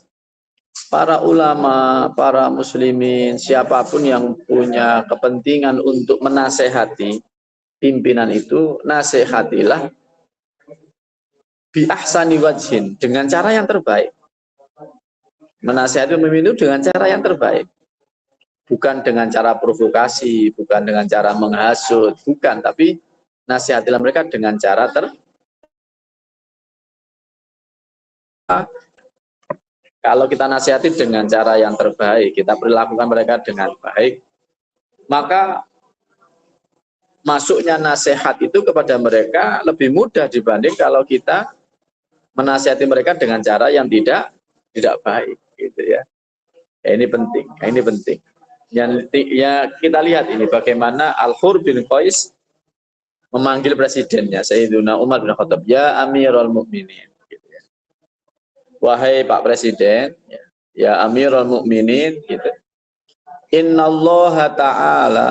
para ulama, para muslimin, siapapun yang punya kepentingan untuk menasehati pimpinan itu, nasihatilah bi ahsani wajhin, dengan cara yang terbaik. Menasihati pemimpin itu dengan cara yang terbaik. Bukan dengan cara provokasi, bukan dengan cara menghasut, bukan, tapi nasihatilah mereka dengan cara Kalau kita nasihati dengan cara yang terbaik, kita perlakukan mereka dengan baik, maka masuknya nasihat itu kepada mereka lebih mudah dibanding kalau kita menasihati mereka dengan cara yang tidak baik, gitu ya. Ya ini penting, ini penting. Ya kita lihat ini bagaimana Al-Hur bin Qais memanggil presidennya Sayyiduna Umar bin Khattab, ya Amirul Mukminin. Wahai Pak Presiden, ya Amirul Mukminin, gitu. Innallaha ta'ala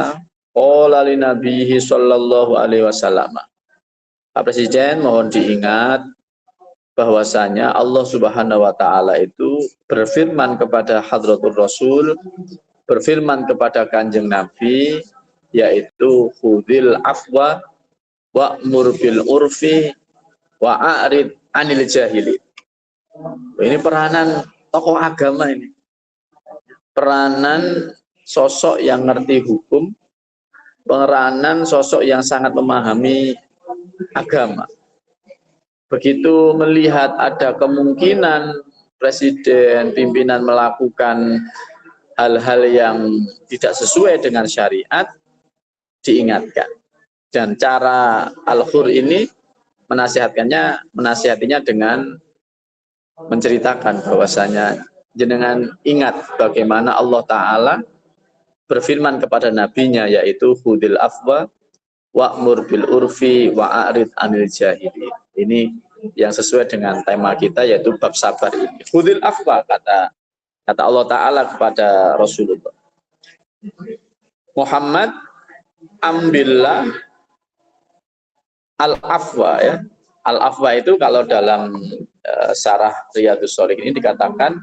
qala li nabiyhi sallallahu alaihi wasallam. Pak Presiden, mohon diingat bahwasanya Allah Subhanahu wa taala itu berfirman kepada Hadratur Rasul, berfirman kepada Kanjeng Nabi, yaitu khudhil afwa wa'mur bil urfi wa'arid anil jahili. Ini peranan tokoh agama ini. Peranan sosok yang ngerti hukum, peranan sosok yang sangat memahami agama. Begitu melihat ada kemungkinan presiden, pimpinan melakukan hal-hal yang tidak sesuai dengan syariat, diingatkan. Dan cara Al-Hur ini menasihatinya dengan menceritakan bahwasanya jenengan ingat bagaimana Allah Ta'ala berfirman kepada nabinya, yaitu khudil afwa wa'mur bil urfi wa'arid anil jahili. Ini yang sesuai dengan tema kita, yaitu bab sabar ini. Khudil afwa, kata Allah Ta'ala kepada Rasulullah Muhammad, ambillah al-afwa, ya, Al-afwa itu kalau dalam syarah Riyadhus Shalihin ini dikatakan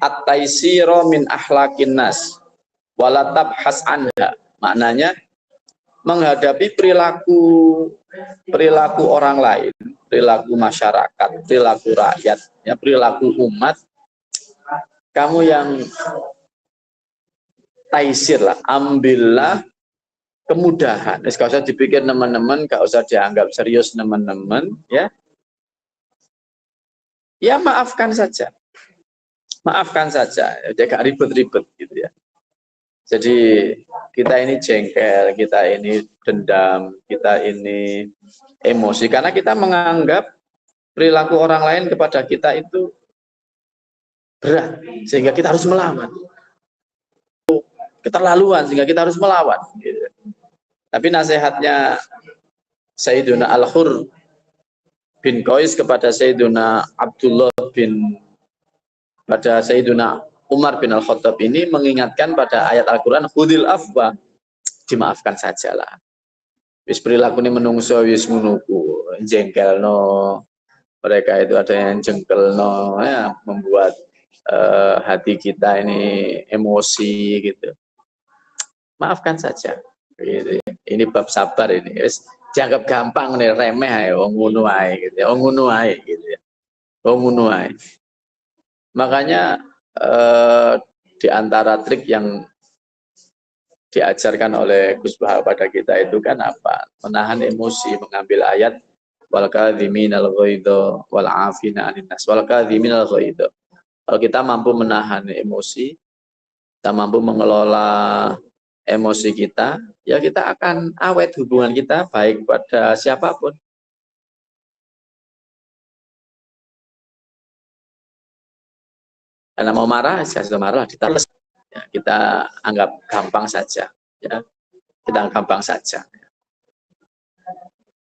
at-taisira min akhlaqin nas wala tabhas anha. Maknanya menghadapi perilaku orang lain, perilaku masyarakat, perilaku rakyat, ya perilaku umat, kamu yang taisir lah, ambillah kemudahan. Gak usah dipikir teman-teman, gak usah dianggap serius teman-teman, ya. Ya maafkan saja. Maafkan saja, ya gak ribet-ribet gitu ya. Jadi kita ini jengkel, kita ini dendam, kita ini emosi karena kita menganggap perilaku orang lain kepada kita itu berat sehingga kita harus melawan. Keterlaluan sehingga kita harus melawan gitu. Tapi nasihatnya Sayyiduna Al-Hur bin Qais kepada Sayyiduna Abdullah bin pada Sayyiduna Umar bin Al-Khattab ini mengingatkan pada ayat Al-Quran khudil afwa, dimaafkan sajalah. Wis perilaku ini menungso wis menuku jengkel no, mereka itu ada yang jengkel no, ya, membuat hati kita ini emosi gitu. Maafkan saja. Gitu. Ini bab sabar ini. Wis dianggap gampang nih, remeh ya, wong ngono ae gitu. Wong ngono ae gitu ya. Wong ngono ae. Makanya di antara trik yang diajarkan oleh Gus Baha pada kita itu kan apa? Menahan emosi, mengambil ayat wal kadhiminal ghaidha wal afina 'anil nas wal kadhiminal ghaidha. Kalau kita mampu menahan emosi, kita mampu mengelola emosi kita, ya kita akan awet hubungan kita baik pada siapapun. Karena mau marah, saya marah, ya, kita anggap gampang saja, ya kita anggap gampang saja.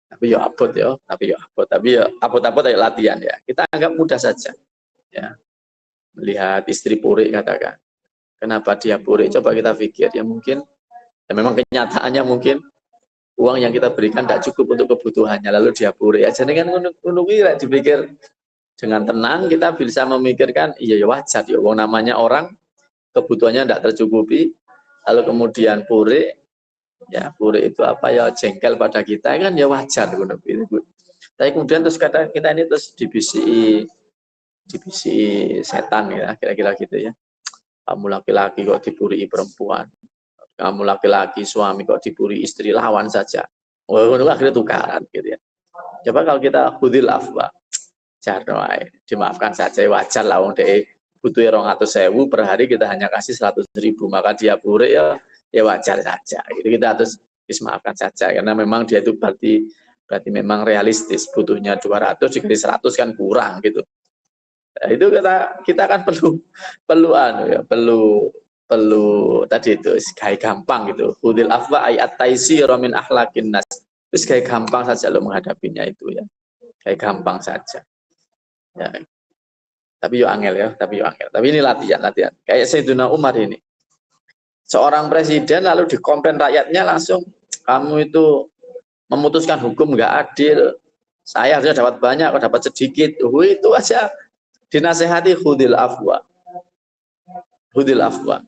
Tapi ya abot ya, tapi ya abot-abot ayo latihan ya. Kita anggap mudah saja, ya. Melihat istri puri katakan, kenapa dia puri? Coba kita pikir, ya mungkin, ya memang kenyataannya mungkin uang yang kita berikan tidak cukup untuk kebutuhannya, lalu dia puri. Ya, jadi kan menunggu dipikir dengan tenang, kita bisa memikirkan, iya ya wajar ya, uang namanya orang kebutuhannya tidak tercukupi, lalu kemudian puri, ya puri itu apa ya jengkel pada kita kan ya wajar. Tapi kemudian terus kata kita ini terus dibisi setan ya, kira-kira gitu ya. Kamu laki-laki kok dipuri perempuan, kamu laki-laki suami kok dipuri istri, lawan saja. Oh, akhirnya tukaran gitu ya. Coba kalau kita khudil afwa, jarno dimaafkan saja, wajar lah wong dhek butuh 200.000 per hari, kita hanya kasih 100.000, maka dia puri ya wajar saja. Jadi kita harus dimaafkan saja karena memang dia itu berarti memang realistis, butuhnya 200 dikali 100 kan kurang gitu. Nah, itu kita kan perlu tadi itu kayak gampang gitu. Khudil afwa ayat taisir min akhlaqin nas. Terus kayak gampang saja lo menghadapinya itu ya. Kayak gampang saja. Ya. Tapi yo angel ya, tapi ini latihan. Kayak Sayyidina Umar ini. Seorang presiden lalu dikomplain rakyatnya langsung, kamu itu memutuskan hukum nggak adil. Saya harusnya dapat banyak, kok dapat sedikit. Itu aja dinasehati khudil afwa. Khudil afwa.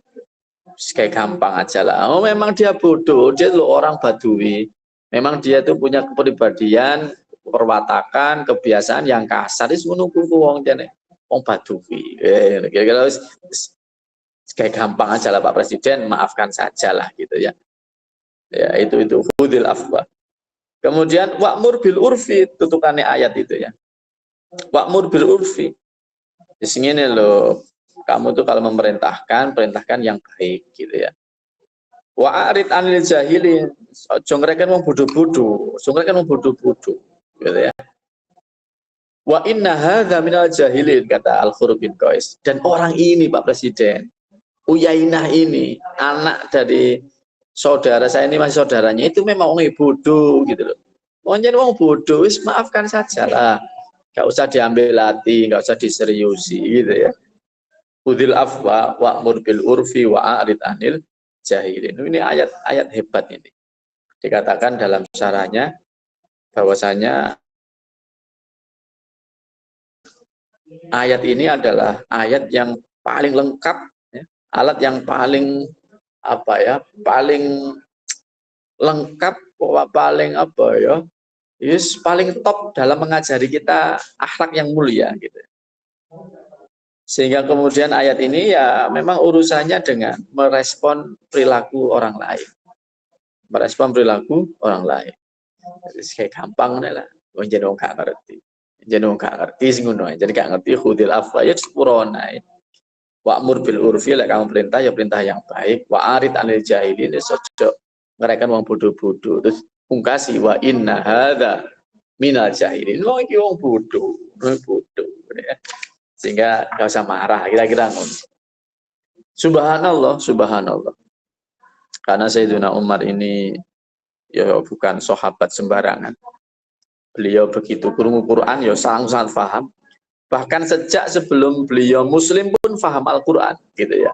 Kayak gampang aja lah. Oh memang dia bodoh, dia lo orang Badui. Memang dia itu punya kepribadian, perwatakan, kebiasaan yang kasar. Itu menunggu wong jane. Wong Badui. Kira-kira kayak gampang aja lah Pak Presiden, maafkan saja lah gitu ya. Ya itu khudil afwa. Kemudian wa'mur bil urfi, tutukannya ayat itu ya. Wa'mur bil urfi. Di sini loh, kamu tuh kalau perintahkan yang baik gitu ya. Wa'arid anil jahilin, jongrekan wong bodoh-bodoh, gitu ya. Wa inna hadza minal jahilin, kata Al-Hur bin Qais. Dan orang ini Pak Presiden, Uyainah ini, anak dari saudara saya ini, masih saudaranya, itu memang orang bodoh gitu loh. Mungkin orang bodoh, wis maafkan saja lah. Gak usah diambil hati, gak usah diseriusi gitu ya. Khudil afwa wa'mur bil urfi wa'arid anil jahilin. Ini ayat hebat ini. Dikatakan dalam syarahnya bahwasanya ayat ini adalah ayat yang paling lengkap, ya, alat yang paling apa ya, paling lengkap, paling apa ya, yes, paling top dalam mengajari kita akhlak yang mulia gitu. Sehingga kemudian ayat ini ya memang urusannya dengan merespon perilaku orang lain. Merespon perilaku orang lain. Jadi kayak gampang nih lah. Jadi orang gak ngerti. Jadi orang gak ngerti sih ngono. Jadi gak ngerti khudil afwa ya sepurona. Wa'mur bil urfi, lek kamu perintah ya perintah yang baik. Wa arid anil jahilin, sojo mereka wong bodoh-bodoh. Terus pungkasi wa inna hadza minal jahilin. Wong iki wong bodoh, bodoh. Sehingga gak usah marah, kira-kira ngono. Subhanallah, subhanallah. Karena Sayyidina Umar ini ya bukan sahabat sembarangan. Beliau begitu krungu Quran ya sangat paham. Bahkan sejak sebelum beliau muslim pun paham Al-Quran gitu ya.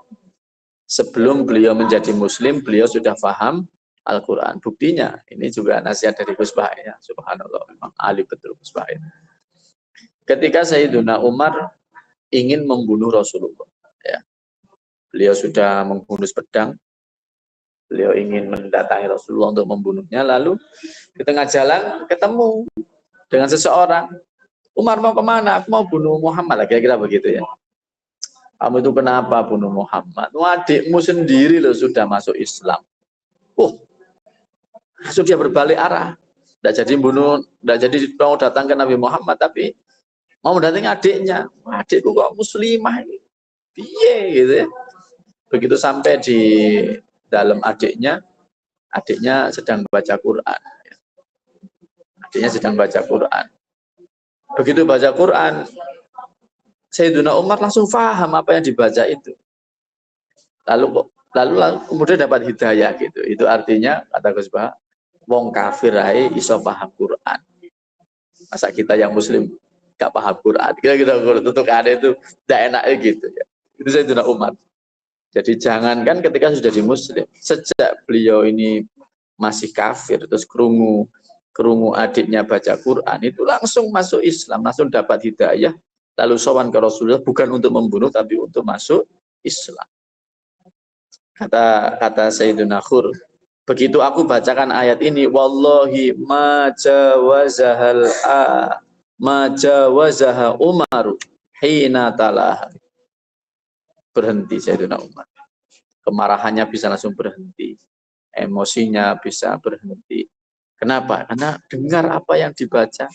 Sebelum beliau menjadi muslim, beliau sudah paham Al-Quran. Buktinya, ini juga nasihat dari Gus Bahay ya. Subhanallah, memang ahli betul Gus Bahay. Ketika Sayyidina Umar ingin membunuh Rasulullah, ya. Beliau sudah menghunus pedang, beliau ingin mendatangi Rasulullah untuk membunuhnya, lalu di tengah jalan ketemu dengan seseorang. Umar mau kemana? Aku mau bunuh Muhammad, kira-kira begitu ya. Kamu itu kenapa bunuh Muhammad? Adikmu sendiri loh sudah masuk Islam. Sudah berbalik arah. Tidak jadi bunuh, tidak jadi mau datang ke Nabi Muhammad, tapi mau mendatangi adiknya. Adikku kok muslimah ini. Piye gitu ya. Begitu sampai di dalam adiknya sedang baca Quran. Adiknya sedang baca Quran. Begitu baca Quran, Sayyidina Umar langsung paham apa yang dibaca itu. Lalu kemudian dapat hidayah gitu. Itu artinya kata Gus Bah, wong kafir ae iso paham Quran. Masa kita yang muslim gak paham Quran? Kira-kira tutup ada itu tidak enaknya gitu ya. Itu Sayyidina Umar. Jadi jangankan ketika sudah di muslim, sejak beliau ini masih kafir terus kerungu adiknya baca Quran, itu langsung masuk Islam, langsung dapat hidayah, lalu sowan ke Rasulullah bukan untuk membunuh tapi untuk masuk Islam. Kata Sayyidina Khur, begitu aku bacakan ayat ini, wallahi ma jawazaha Umaru hina talah. Berhenti Sayyidina Umar. Kemarahannya bisa langsung berhenti. Emosinya bisa berhenti. Kenapa? Karena dengar apa yang dibaca.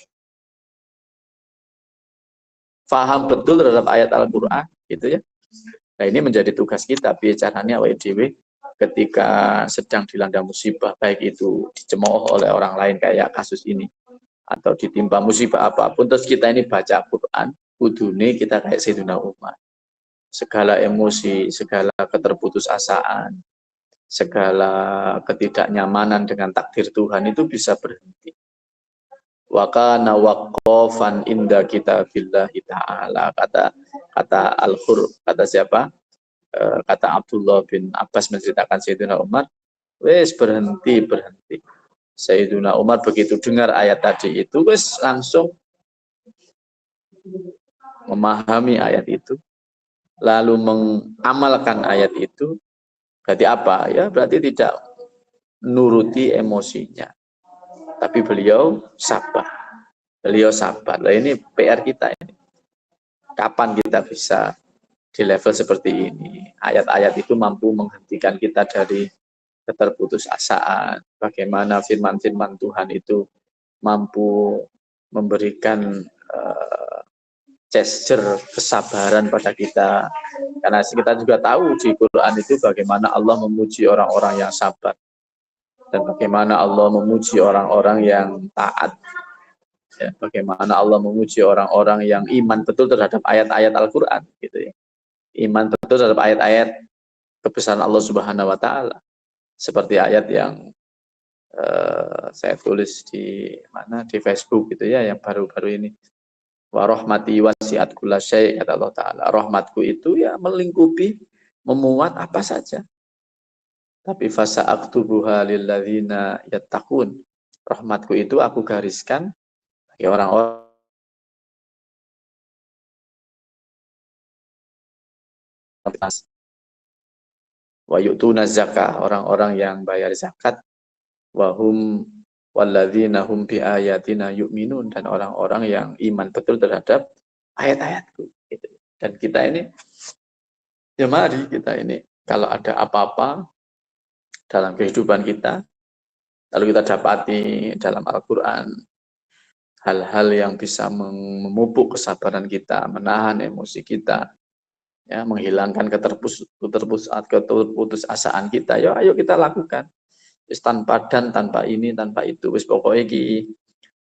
Faham betul terhadap ayat Al-Quran, gitu ya. Nah, ini menjadi tugas kita, bicaranya WDW ketika sedang dilanda musibah, baik itu dicemooh oleh orang lain kayak kasus ini, atau ditimpa musibah apapun, terus kita ini baca Quran, kudune kita kayak Sayyidina Umar. Segala emosi, segala keterputusasaan, segala ketidaknyamanan dengan takdir Tuhan itu bisa berhenti. Wa kana waqafan inda kitabillahi ta'ala, kata Al-Khur, kata siapa? Kata Abdullah bin Abbas menceritakan Sayyidina Umar, wes berhenti. Sayyidina Umar begitu dengar ayat tadi itu, wes langsung memahami ayat itu, lalu mengamalkan ayat itu. Berarti apa? Ya berarti tidak nuruti emosinya. Tapi beliau sabar. Nah ini PR kita ini. Kapan kita bisa di level seperti ini? Ayat-ayat itu mampu menghentikan kita dari keterputusasaan. Bagaimana firman-firman Tuhan itu mampu memberikan gesture kesabaran pada kita. Karena kita juga tahu di Quran itu bagaimana Allah memuji orang-orang yang sabar. Dan bagaimana Allah memuji orang-orang yang taat. Ya, bagaimana Allah memuji orang-orang yang iman betul terhadap ayat-ayat Al-Quran. Gitu ya. Iman betul terhadap ayat-ayat kebesaran Allah Subhanahu Wa Taala. Seperti ayat yang saya tulis di Facebook gitu ya, yang baru-baru ini. Wa rahmati wasi'at kulla syai', kata Allah Ta'ala. Rahmatku itu ya melingkupi, memuat apa saja. Tapi fasa aktubuha lilladzina yattaqun. Rahmatku itu aku gariskan bagi orang-orang wa yu'tuna zakah, orang-orang yang bayar zakat, wahum walladzina hum bi ayatina yu'minun, dan orang-orang yang iman betul terhadap ayat-ayatku gitu. Dan kita ini ya mari kita ini kalau ada apa-apa dalam kehidupan kita lalu kita dapati dalam Al-Qur'an hal-hal yang bisa memupuk kesabaran kita, menahan emosi kita, ya, menghilangkan keterputusasaan kita, ya ayo kita lakukan. Wis tanpa dan tanpa ini tanpa itu, wis pokoknya ki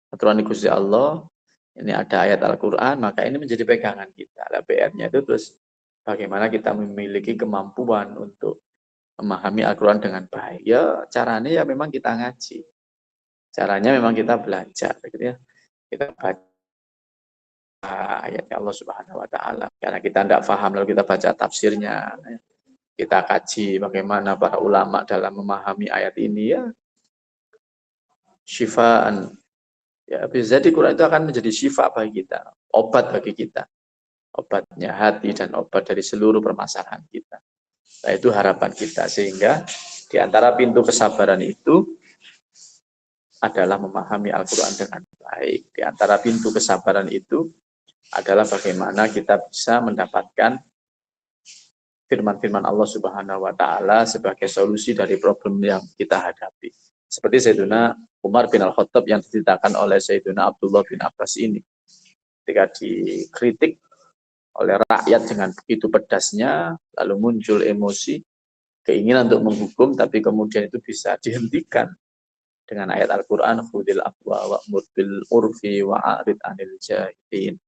aturan Gusti Allah, ini ada ayat Al-Qur'an, maka ini menjadi pegangan kita. Lah PR-nya itu terus bagaimana kita memiliki kemampuan untuk memahami Al-Qur'an dengan baik. Ya caranya ya memang kita ngaji. Caranya memang kita belajar gitu ya. Kita baca ayatnya Allah Subhanahu wa taala. Karena kita tidak paham lalu kita baca tafsirnya. Kita kaji bagaimana para ulama dalam memahami ayat ini, ya. Syifaan. Ya, bisa jadi Quran itu akan menjadi syifa bagi kita, obat bagi kita. Obatnya hati dan obat dari seluruh permasalahan kita. Nah, itu harapan kita, sehingga di antara pintu kesabaran itu adalah memahami Al-Quran dengan baik. Di antara pintu kesabaran itu adalah bagaimana kita bisa mendapatkan firman-firman Allah Subhanahu wa taala sebagai solusi dari problem yang kita hadapi. Seperti Sayyidina Umar bin Al-Khattab yang diceritakan oleh Sayyidina Abdullah bin Abbas ini. Ketika dikritik oleh rakyat dengan begitu pedasnya, lalu muncul emosi, keinginan untuk menghukum, tapi kemudian itu bisa dihentikan dengan ayat Al-Quran, khudil afwa wa'mur bil urfi wa'arid anil jahilin.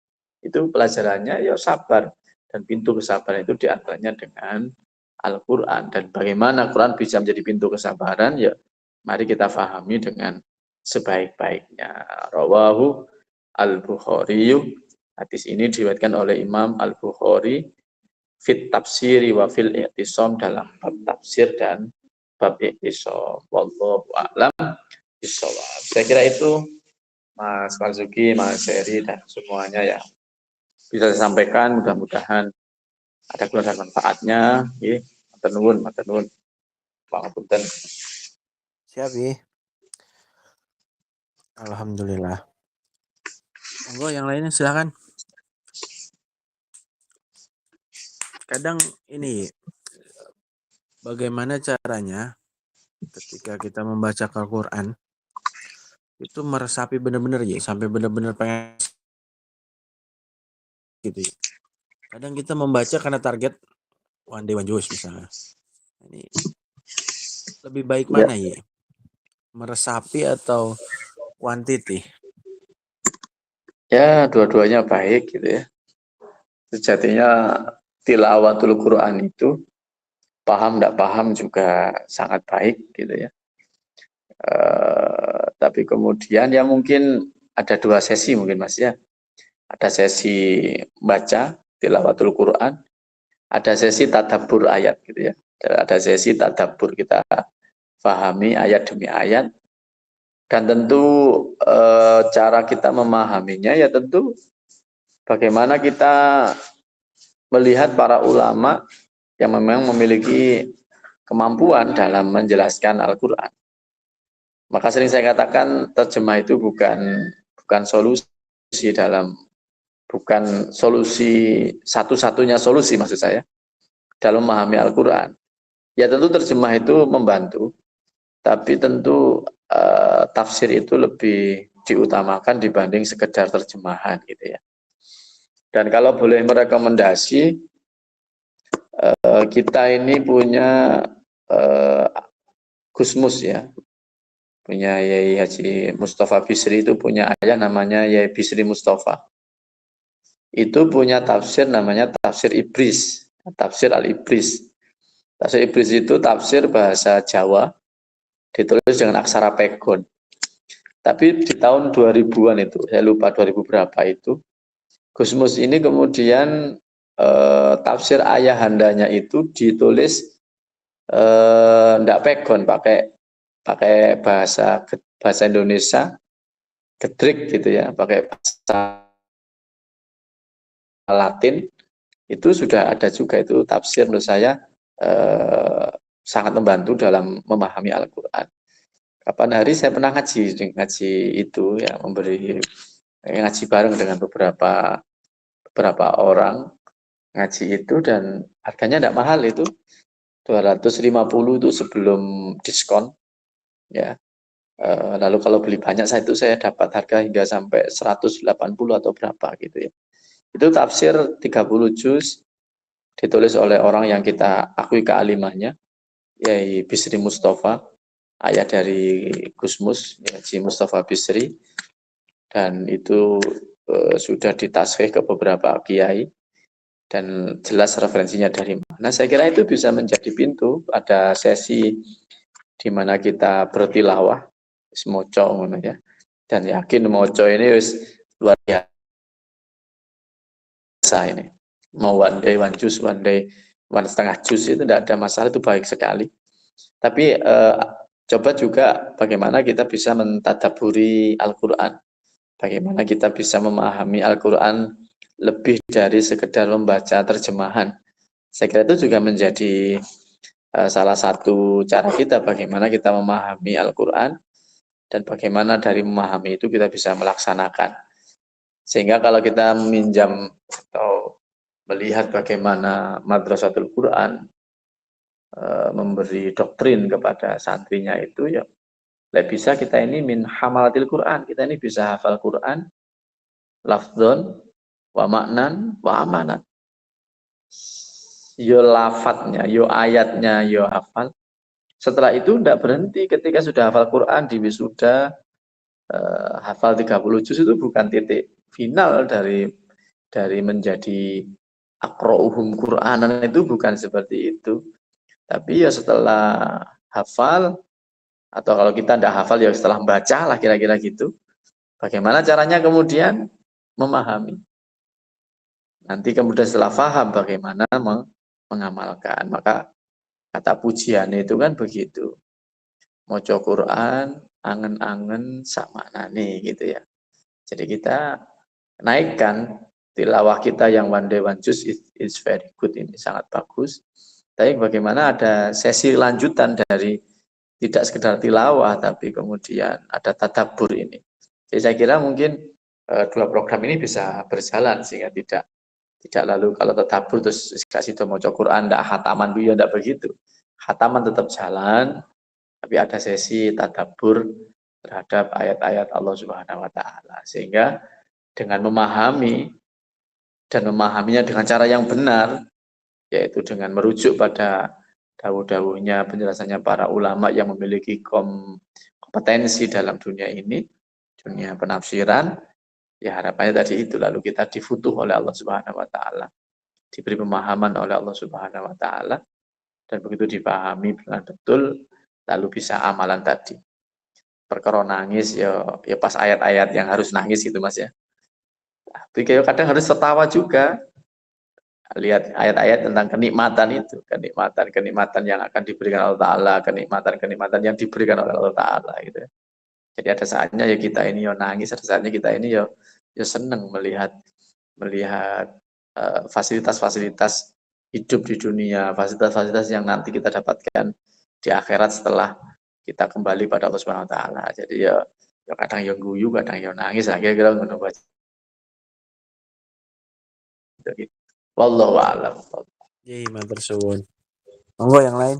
Itu pelajarannya ya sabar, dan pintu kesabaran itu diantaranya dengan Al-Quran. Dan bagaimana Quran bisa menjadi pintu kesabaran, ya mari kita fahami dengan sebaik-baiknya. Rawahu Al-Bukhari. Hadis ini diriwayatkan oleh Imam Al-Bukhari fit tafsiri wa fil i'tisam, dalam bab tafsir dan bab i'tisam. Wallahu a'lam bishawab. Saya kira itu Mas Marzuki, Mas Heri, dan semuanya ya bisa saya sampaikan. Mudah-mudahan ada guna dan manfaatnya. Matur nuwun, matur nuwun. Pangapunten.
Siap, ya. Alhamdulillah. Monggo yang lainnya silakan. Kadang ini bagaimana caranya ketika kita membaca Al-Quran itu meresapi benar-benar ya, sampai benar-benar pengen gitu ya. Kadang kita membaca karena target one day one juice misalnya. Ini lebih baik mana ya? Meresapi atau quantity?
Ya, dua-duanya baik gitu ya. Sejatinya tilawatul Quran itu paham tidak paham juga sangat baik gitu ya. Tapi kemudian ya mungkin ada dua sesi mungkin Mas ya. Ada sesi baca tilawatul Quran, ada sesi tadabbur ayat gitu ya. Ada sesi tadabbur, kita pahami ayat demi ayat. Dan tentu cara kita memahaminya ya tentu bagaimana kita melihat para ulama yang memang memiliki kemampuan dalam menjelaskan Al-Quran. Maka sering saya katakan terjemah itu bukan solusi bukan solusi satu-satunya solusi maksud saya dalam memahami Al-Quran. Ya tentu terjemah itu membantu, tapi tentu tafsir itu lebih diutamakan dibanding sekedar terjemahan gitu ya. Dan kalau boleh merekomendasi, kita ini punya Gusmus ya, punya Yai Haji Mustafa Bisri, itu punya ayah namanya Yai Bisri Mustafa. Itu punya tafsir namanya tafsir Ibris, tafsir Al-Ibris. Tafsir Ibris itu tafsir bahasa Jawa, ditulis dengan aksara pegon. Tapi di tahun 2000-an itu, saya lupa 2000 berapa itu, Gusmus ini kemudian tafsir ayahandanya itu ditulis ndak pegon, pakai bahasa Indonesia gedrik gitu ya, pakai bahasa Latin, Itu sudah ada juga, itu tafsir menurut saya sangat membantu dalam memahami Al-Quran. Kapan hari saya pernah ngaji itu ya, ngaji bareng dengan beberapa orang ngaji itu, dan harganya tidak mahal, itu 250 itu sebelum diskon ya. Lalu kalau beli banyak saya dapat harga hingga sampai 180 atau berapa gitu ya. Itu tafsir 30 juz ditulis oleh orang yang kita akui kealimannya, yaitu Bisri Mustafa, ayah dari Gusmus, ya, Haji Mustafa Bisri, dan itu sudah ditaskhih ke beberapa kiai dan jelas referensinya dari mana. Saya kira itu bisa menjadi pintu. Ada sesi di mana kita bertilawah, semoco ya, dan yakin moco ini luar biasa ini. Mau one day one juz, one day one setengah juz, itu tidak ada masalah, itu baik sekali. Tapi coba juga bagaimana kita bisa mentadaburi Al-Quran, bagaimana kita bisa memahami Al-Quran lebih dari sekedar membaca terjemahan. Saya kira itu juga menjadi salah satu cara kita bagaimana kita memahami Al-Quran, dan bagaimana dari memahami itu kita bisa melaksanakan. Sehingga kalau kita meminjam atau melihat bagaimana Madrasatul Quran memberi doktrin kepada santrinya itu, ya bisa kita ini min hamalatil Quran, kita ini bisa hafal Quran lafdzon wa maknan wa amanan, yo lafadznya, yo ayatnya, yo hafal. Setelah itu tidak berhenti. Ketika sudah hafal Quran di wisuda, hafal 30 juz, itu bukan titik final dari menjadi aqra'uhum Qur'anan, itu bukan seperti itu. Tapi ya setelah hafal, atau kalau kita tidak hafal ya setelah baca lah, kira-kira gitu. Bagaimana caranya kemudian memahami. Nanti kemudian setelah paham bagaimana mengamalkan. Maka kata pujian itu kan begitu. Moco Quran, angen-angen sama nani gitu ya. Jadi kita naikkan tilawah kita yang one day one juz is very good, ini sangat bagus. Tapi bagaimana ada sesi lanjutan dari tidak sekedar tilawah, tapi kemudian ada tadabbur ini. Jadi saya kira mungkin dua program ini bisa berjalan, sehingga tidak lalu kalau tadabbur terus kasih moco Quran, tidak khataman dulu, ya tidak begitu. Khataman tetap jalan, tapi ada sesi tadabbur terhadap ayat-ayat Allah Subhanahu wa taala, sehingga dengan memahami dan memahaminya dengan cara yang benar, yaitu dengan merujuk pada dawuh-dawuhnya, penjelasannya para ulama yang memiliki kompetensi dalam dunia ini, dunia penafsiran, ya harapannya tadi itu, lalu kita difutuh oleh Allah Subhanahu wa taala, diberi pemahaman oleh Allah Subhanahu wa taala, dan begitu dipahami dengan betul, lalu bisa amalan tadi. Perkara nangis ya pas ayat-ayat yang harus nangis gitu Mas ya. Tapi kayak kadang harus tertawa juga. Lihat ayat-ayat tentang kenikmatan itu, kenikmatan yang akan diberikan Allah Ta'ala, kenikmatan yang diberikan oleh Allah Ta'ala gitu. Jadi ada saatnya ya kita ini ya nangis, ada saatnya kita ini ya seneng melihat fasilitas-fasilitas hidup di dunia, fasilitas-fasilitas yang nanti kita dapatkan di akhirat setelah kita kembali pada Allah Subhanahu wa taala. Jadi ya kadang ya guyu, kadang ya nangis, kira-kira ngono bae. Gitu. Wallahu a'lam.
Iya, matur suwun. Monggo yang lain.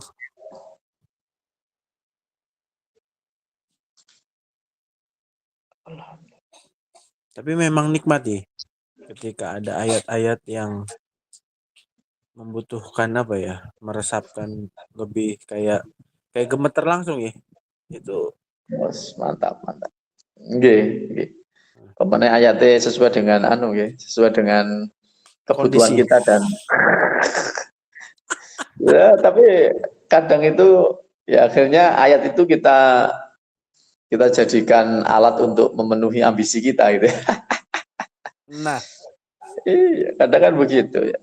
Tapi memang nikmat ya ketika ada ayat-ayat yang membutuhkan apa ya, meresapkan lebih kayak gemeter langsung ya. Itu
Mantap. Nggih. Pemene ayatnya sesuai dengan sesuai dengan kebutuhan
kondisi.
kita dan ya, tapi kadang itu ya akhirnya ayat itu kita jadikan alat untuk memenuhi ambisi kita gitu.
Nah,
Iya, kadang kan begitu ya.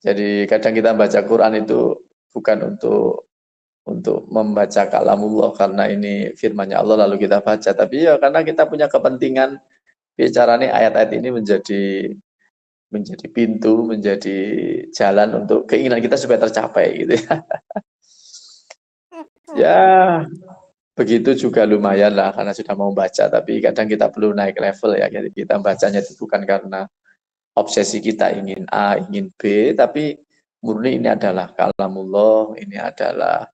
Jadi kadang kita baca Quran itu bukan untuk membaca kalamullah karena ini firman-Nya Allah lalu kita baca, tapi ya karena kita punya kepentingan bicara nih ayat-ayat ini menjadi menjadi pintu, menjadi jalan untuk keinginan kita supaya tercapai gitu ya. Ya, begitu juga lumayan lah karena sudah mau baca, tapi kadang kita perlu naik level ya. Jadi kita bacanya itu bukan karena obsesi kita ingin A, ingin B, tapi murni ini adalah kalamullah, ini adalah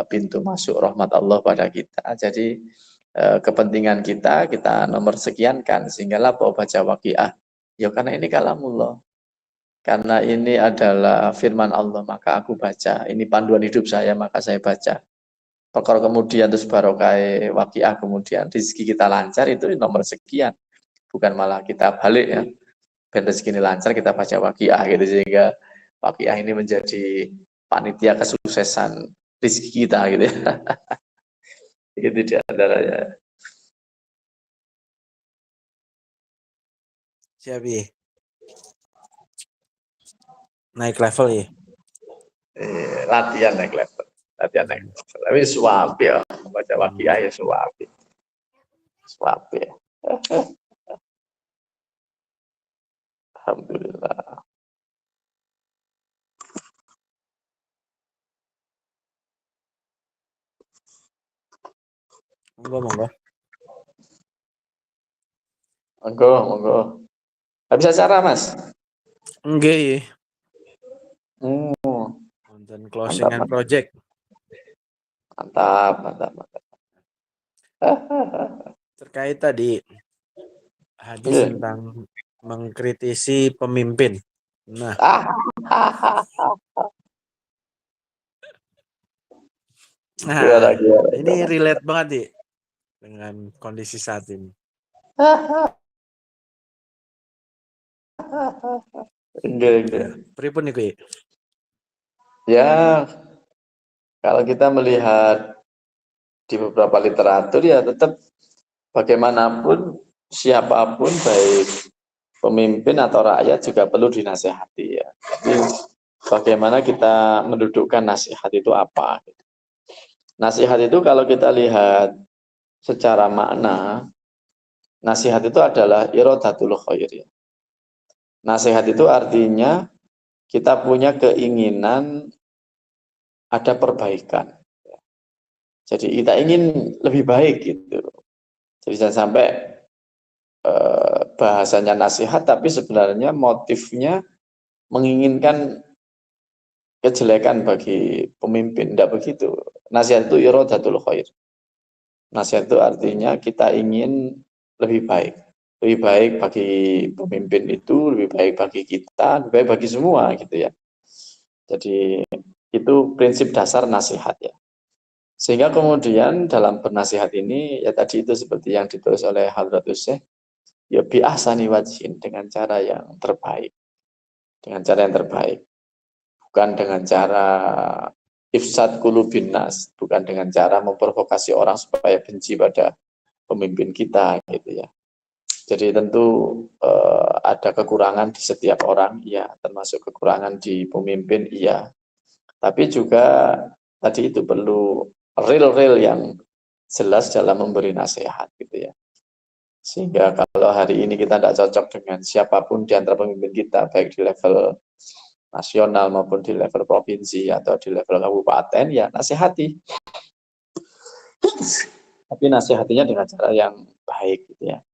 pintu masuk rahmat Allah pada kita. Jadi kepentingan kita nomor sekian kan, sehingga lah baca waqiah. Ya karena ini kalamullah. Karena ini adalah firman Allah, maka aku baca. Ini panduan hidup saya, maka saya baca. Perkara kemudian terus barokah waqiah, kemudian rezeki kita lancar, itu nomor sekian. Bukan malah kita balik ya. Ben rezeki ini lancar, kita baca waqiah gitu. Sehingga waqiah ini menjadi panitia kesuksesan rezeki kita gitu ya. Itu di antaranya.
Siap ya. Naik level ya.
Latihan naik level. Latihan naik level. Tapi suap ya. Baca waqiah ya suap. Suap ya. Alhamdulillah.
Monggo.
Monggo. Gak bisa cara, Mas?
Enggak ya.
Mantap,
Konten closingan project.
Mantap.
Terkait tadi hadis tentang mengkritisi pemimpin. Nah, ini relate banget nih dengan kondisi saat ini.
Enggak.
Pripun nih,
Ya, kalau kita melihat di beberapa literatur ya tetap bagaimanapun siapapun baik pemimpin atau rakyat juga perlu dinasehati ya. Jadi bagaimana kita mendudukkan nasihat itu apa? Nasihat itu kalau kita lihat secara makna, nasihat itu adalah iradatul khair. Nasihat itu artinya kita punya keinginan ada perbaikan. Jadi kita ingin lebih baik gitu. Jadi jangan sampai bahasanya nasihat tapi sebenarnya motifnya menginginkan kejelekan bagi pemimpin. Tidak begitu. Nasihat itu iradatul khair. Nasihat itu artinya kita ingin lebih baik. Lebih baik bagi pemimpin itu, lebih baik bagi kita, lebih baik bagi semua gitu ya. Jadi itu prinsip dasar nasihat ya. Sehingga kemudian dalam bernasihat ini ya tadi itu seperti yang ditulis oleh Hadratus Syekh, ya bi ahsani wajhin, dengan cara yang terbaik. Dengan cara yang terbaik. Bukan dengan cara ifsad qulubin nas, bukan dengan cara memprovokasi orang supaya benci pada pemimpin kita gitu ya. Jadi tentu ada kekurangan di setiap orang, ya, termasuk kekurangan di pemimpin, iya. Tapi juga tadi itu perlu real yang jelas dalam memberi nasihat gitu ya. Sehingga kalau hari ini kita tidak cocok dengan siapapun di antara pemimpin kita, baik di level nasional maupun di level provinsi atau di level kabupaten, ya nasihati. Tapi nasihatinya dengan cara yang baik gitu ya.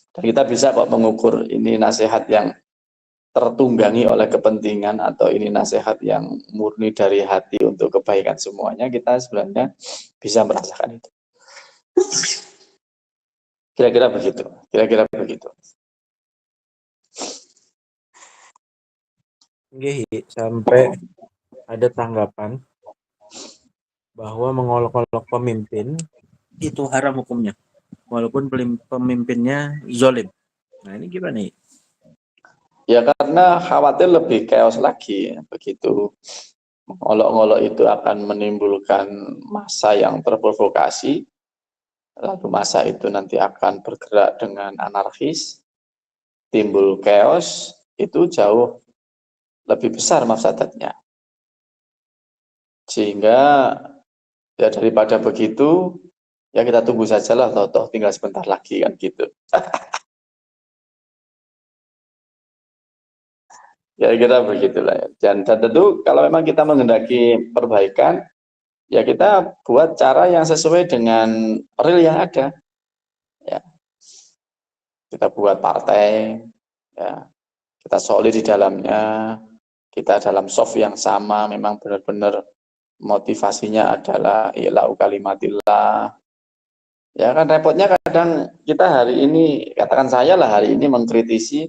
Dan kita bisa kok mengukur ini nasihat yang tertunggangi oleh kepentingan atau ini nasihat yang murni dari hati untuk kebaikan semuanya, kita sebenarnya bisa merasakan itu. Kira-kira begitu.
Sampai ada tanggapan bahwa mengolok-olok pemimpin itu haram hukumnya, walaupun pemimpinnya zolim. Nah ini gimana nih?
Ya karena khawatir lebih chaos lagi, begitu mengolok-olok itu akan menimbulkan massa yang terprovokasi, lalu massa itu nanti akan bergerak dengan anarkis, timbul chaos, itu jauh lebih besar mafsadatnya. Sehingga ya daripada begitu, ya kita tunggu sajalah, toh tinggal sebentar lagi kan gitu. Kira-kira begitulah ya. Dan tentu kalau memang kita menghendaki perbaikan, ya kita buat cara yang sesuai dengan real yang ada. Ya, kita buat partai, ya, kita solid di dalamnya, kita dalam soft yang sama, memang benar-benar motivasinya adalah ilau kalimatillah. Ya kan repotnya kadang kita hari ini, katakan saya lah hari ini mengkritisi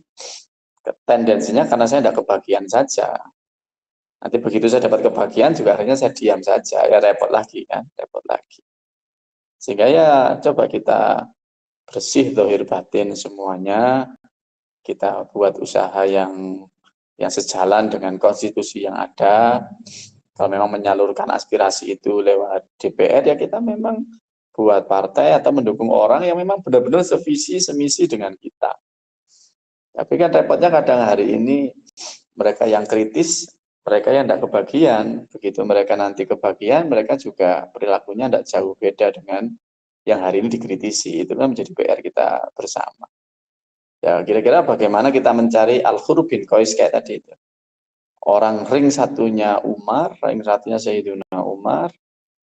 tendensinya karena saya tidak kebagian saja. Nanti begitu saya dapat kebahagiaan juga akhirnya saya diam saja, ya repot lagi kan, repot lagi. Sehingga ya coba kita bersih zahir batin semuanya, kita buat usaha yang sejalan dengan konstitusi yang ada. Kalau memang menyalurkan aspirasi itu lewat DPR, ya kita memang buat partai atau mendukung orang yang memang benar-benar sevisi, semisi dengan kita. Tapi kan repotnya kadang hari ini mereka yang kritis, mereka yang tidak kebagian. Begitu mereka nanti kebagian, mereka juga perilakunya tidak jauh beda dengan yang hari ini dikritisi. Itu kan menjadi PR kita bersama. Ya kira-kira bagaimana kita mencari al-khur bin Qais kayak tadi itu. Orang ring satunya Umar, ring satunya Sayyidina Umar,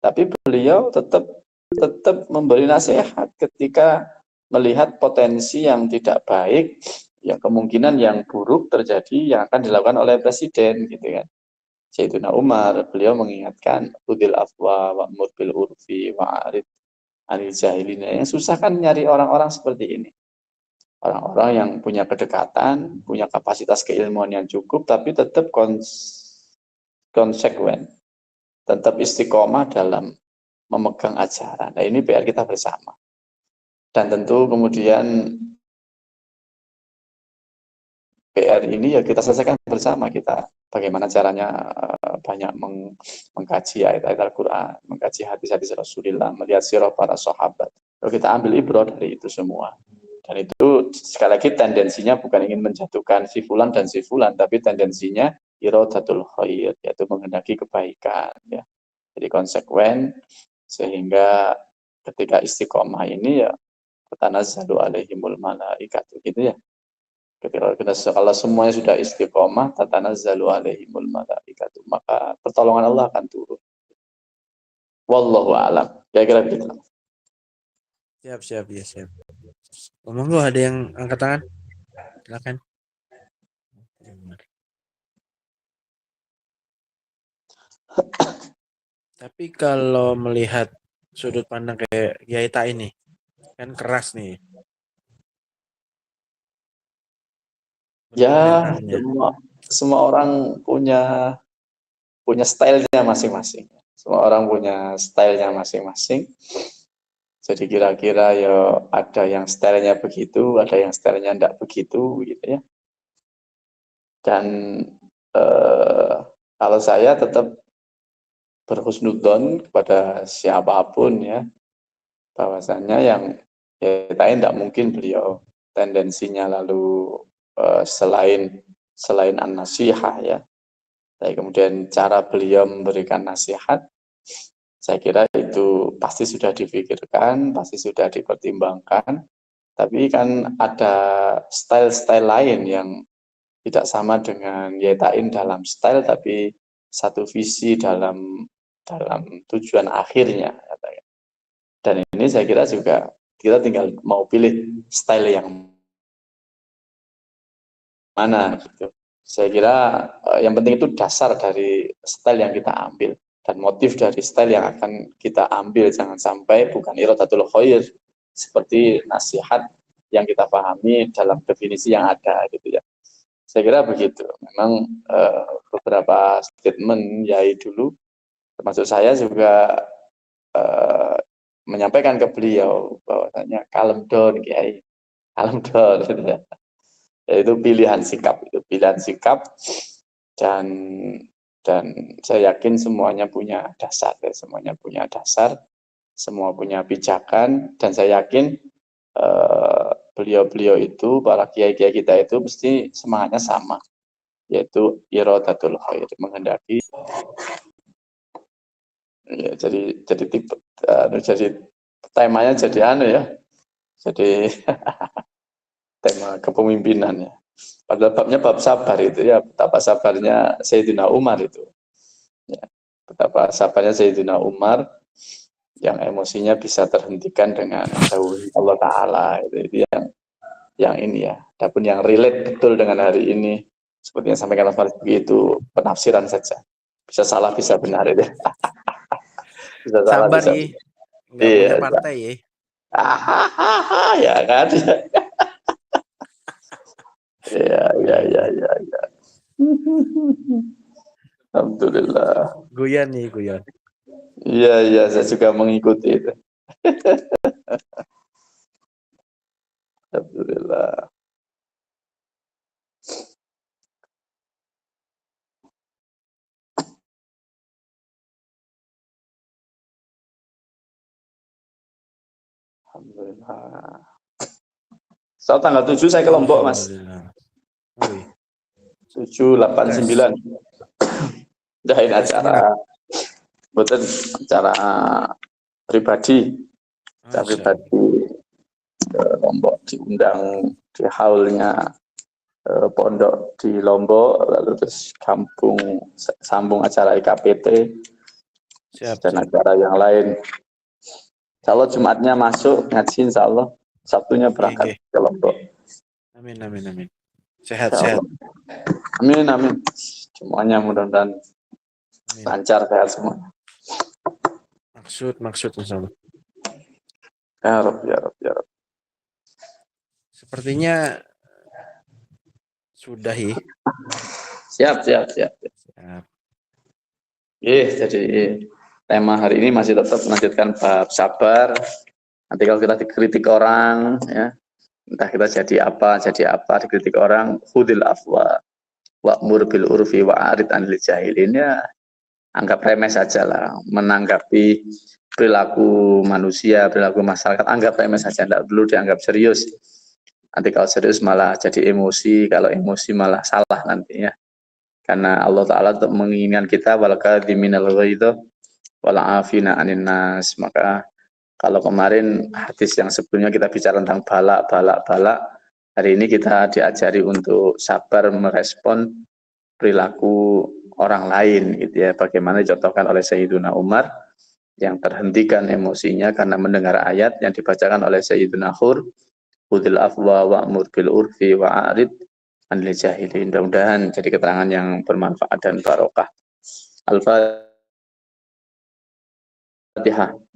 tapi beliau tetap memberi nasihat ketika melihat potensi yang tidak baik, ya kemungkinan yang buruk terjadi yang akan dilakukan oleh presiden gitu kan. Sayyidina Umar, beliau mengingatkan udil afwa wa'mur bil urfi wa'arid anil jahilina. Yang susah kan nyari orang-orang seperti ini. Orang-orang yang punya kedekatan, punya kapasitas keilmuan yang cukup, tapi tetap konsekuen, tetap istiqomah dalam memegang ajaran. Nah ini PR kita bersama. Dan tentu kemudian PR ini ya kita selesaikan bersama kita. Bagaimana caranya banyak mengkaji ayat-ayat Al-Quran, mengkaji hadis-hadis Rasulullah, melihat sirah para sahabat. Lalu kita ambil ibrah dari itu semua. Dan itu sekali lagi tendensinya bukan ingin menjatuhkan si fulan dan si fulan, tapi tendensinya iradatul khair, yaitu menghendaki kebaikan. Ya. Jadi konsekuen, sehingga ketika istiqomah ini ya tatanazzalu alaihimul malaikat gitu ya. Ketika kalau semuanya sudah istiqomah, tatanazzalu alaihimul malaikat, maka pertolongan Allah akan turun. Wallahu a'lam. Kira-kira begitu.
Siap, ya siap. Monggo ada yang angkat tangan? Silakan. Tapi kalau melihat sudut pandang kayak Yaita ini, kan keras nih.
Ya, semua orang punya stylenya masing-masing. Semua orang punya stylenya masing-masing. Jadi kira-kira ya ada yang stylenya begitu, ada yang stylenya tidak begitu, gitu ya. Dan kalau saya tetap berhusnudzon kepada siapapun ya, bahwasannya yang ya tidak mungkin beliau tendensinya lalu selain an-nasihah ya. Tapi kemudian cara beliau memberikan nasihat, saya kira itu pasti sudah difikirkan, pasti sudah dipertimbangkan. Tapi kan ada style-style lain yang tidak sama dengan Yetain dalam style, tapi satu visi dalam tujuan akhirnya. Dan ini saya kira juga kita tinggal mau pilih style yang mana gitu. Saya kira yang penting itu dasar dari style yang kita ambil dan motif dari style yang akan kita ambil, jangan sampai bukan iradatul khair seperti nasihat yang kita pahami dalam definisi yang ada gitu ya. Saya kira begitu. Memang beberapa statement Yai dulu, termasuk saya juga menyampaikan ke beliau bahwasanya kalem down Kiai, kalem down gitu ya. Itu pilihan sikap, dan saya yakin semuanya punya dasar, semua punya pijakan, dan saya yakin beliau-beliau itu, para kiai-kiai kita itu mesti semangatnya sama, yaitu iradatul khair, menghendaki ya, jadi temanya jadi ya, jadi tema kepemimpinan ya. Padahal babnya bab sabar itu ya, betapa sabarnya Sayyidina Umar itu. Ya, betapa sabarnya Sayyidina Umar yang emosinya bisa terhentikan dengan dawuh Allah Ta'ala. Itu yang ini ya. Adapun yang relate betul dengan hari ini, seperti yang sampaikan Mas Faridi itu penafsiran saja. Bisa salah, bisa benar itu. Bisa salah,
Sabar
bisa
ya,
benar.
nggak punya partai ya.
Ya kan? Ya. Alhamdulillah.
Guyon nih, guyon.
Iya, saya juga mengikuti itu. Alhamdulillah. Alhamdulillah. So, tanggal 7 saya ke Lombok, Mas.
Alhamdulillah. Wih,
7, 8, 9. Dahin acara. Betul, acara pribadi. Acara pribadi ke Lombok, diundang di haulnya pondok di Lombok, lalu terus sambung acara IKPT. Dan acara yang lain. Insya Allah Jumatnya masuk ngaji, insya Allah Sabtunya berangkat ke Lombok.
Amin. Sehat.
Amin. Semuanya mudah-mudahan lancar, sehat semua.
Maksud insya Allah.
Ya Rabb.
Sepertinya sudah ya.
Siap. Jadi tema hari ini masih tetap melanjutkan bab sabar. Nanti kalau kita dikritik orang, ya, entah kita jadi apa, dikritik orang, khudil afwa wa'mur bil urfi wa'arid anil jahilin, ya anggap remeh saja lah, menanggapi perilaku manusia, perilaku masyarakat, anggap remeh saja, tidak perlu dianggap serius. Nanti kalau serius malah jadi emosi, kalau emosi malah salah nantinya. Karena Allah Ta'ala tetap menginginkan kita walakadhiminal ghaidha wal'afina anin nas. Maka kalau kemarin hadis yang sebelumnya kita bicara tentang balak, hari ini kita diajari untuk sabar merespon perilaku orang lain, gitu ya. Bagaimana dicontohkan oleh Sayyiduna Umar yang terhentikan emosinya karena mendengar ayat yang dibacakan oleh Sayyiduna Hur, khudil afwa wa'mur bil urfi wa'arid anil jahilin. Mudah-mudahan jadi keterangan yang bermanfaat dan barokah. Al-Fatihah.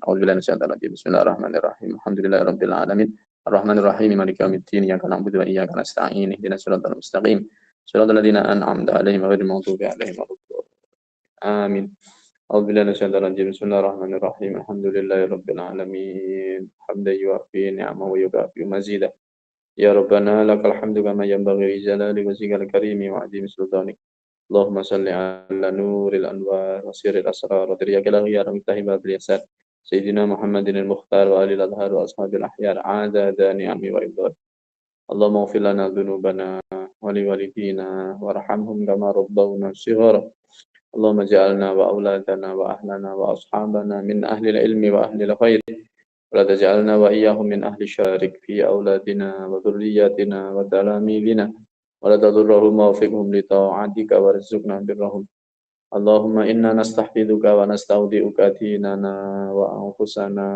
A'udzubillahi minasyaitonir rajim. Bismillahirrahmanirrahim. Alhamdulillahirabbil alamin. Arrahmanirrahim. Maliki yaumiddin. Iyyaka na'budu wa iyyaka nasta'in. Ihdinas siratal mustaqim. Shiratal ladzina an'amta 'alaihim ghairil maghdubi 'alaihim waladdallin. Amin. A'udzubillahi minasyaitonir rajim. Bismillahirrahmanirrahim. Alhamdulillahirabbil alamin. Hamdan yuwaffi ni'amahu wa yukafi mazidah. Ya Rabbana lakal hamdu kama yanbaghi li jalali wajhikal karimi wa 'azimi sultanik. Allahumma salli ala nuril anwar wa sirril asrar wa tiryakil aghyar miftahi babil yasar Sayyidina Muhammadin al-Mukhtar wa alil adhar wa ashabil ahyar adada ni'ami wa ibad. Allahumma ghfir lana dhunubana wa liwalidina warhamhum kama rabbawna shighara. Allahumma ja'alna wa auladana wa ahlana wa ashabana min ahli ilmi wa ahli khair wa la taj'alna wa iyyahum min ahli syarik fi auladina wa dhurriyyatina wa talamilina ولا تضرهم ووفقهم لطاعتك وارزقنا برهم. اللهم إنا نستحفظك ونستودعك ديننا وأنفسنا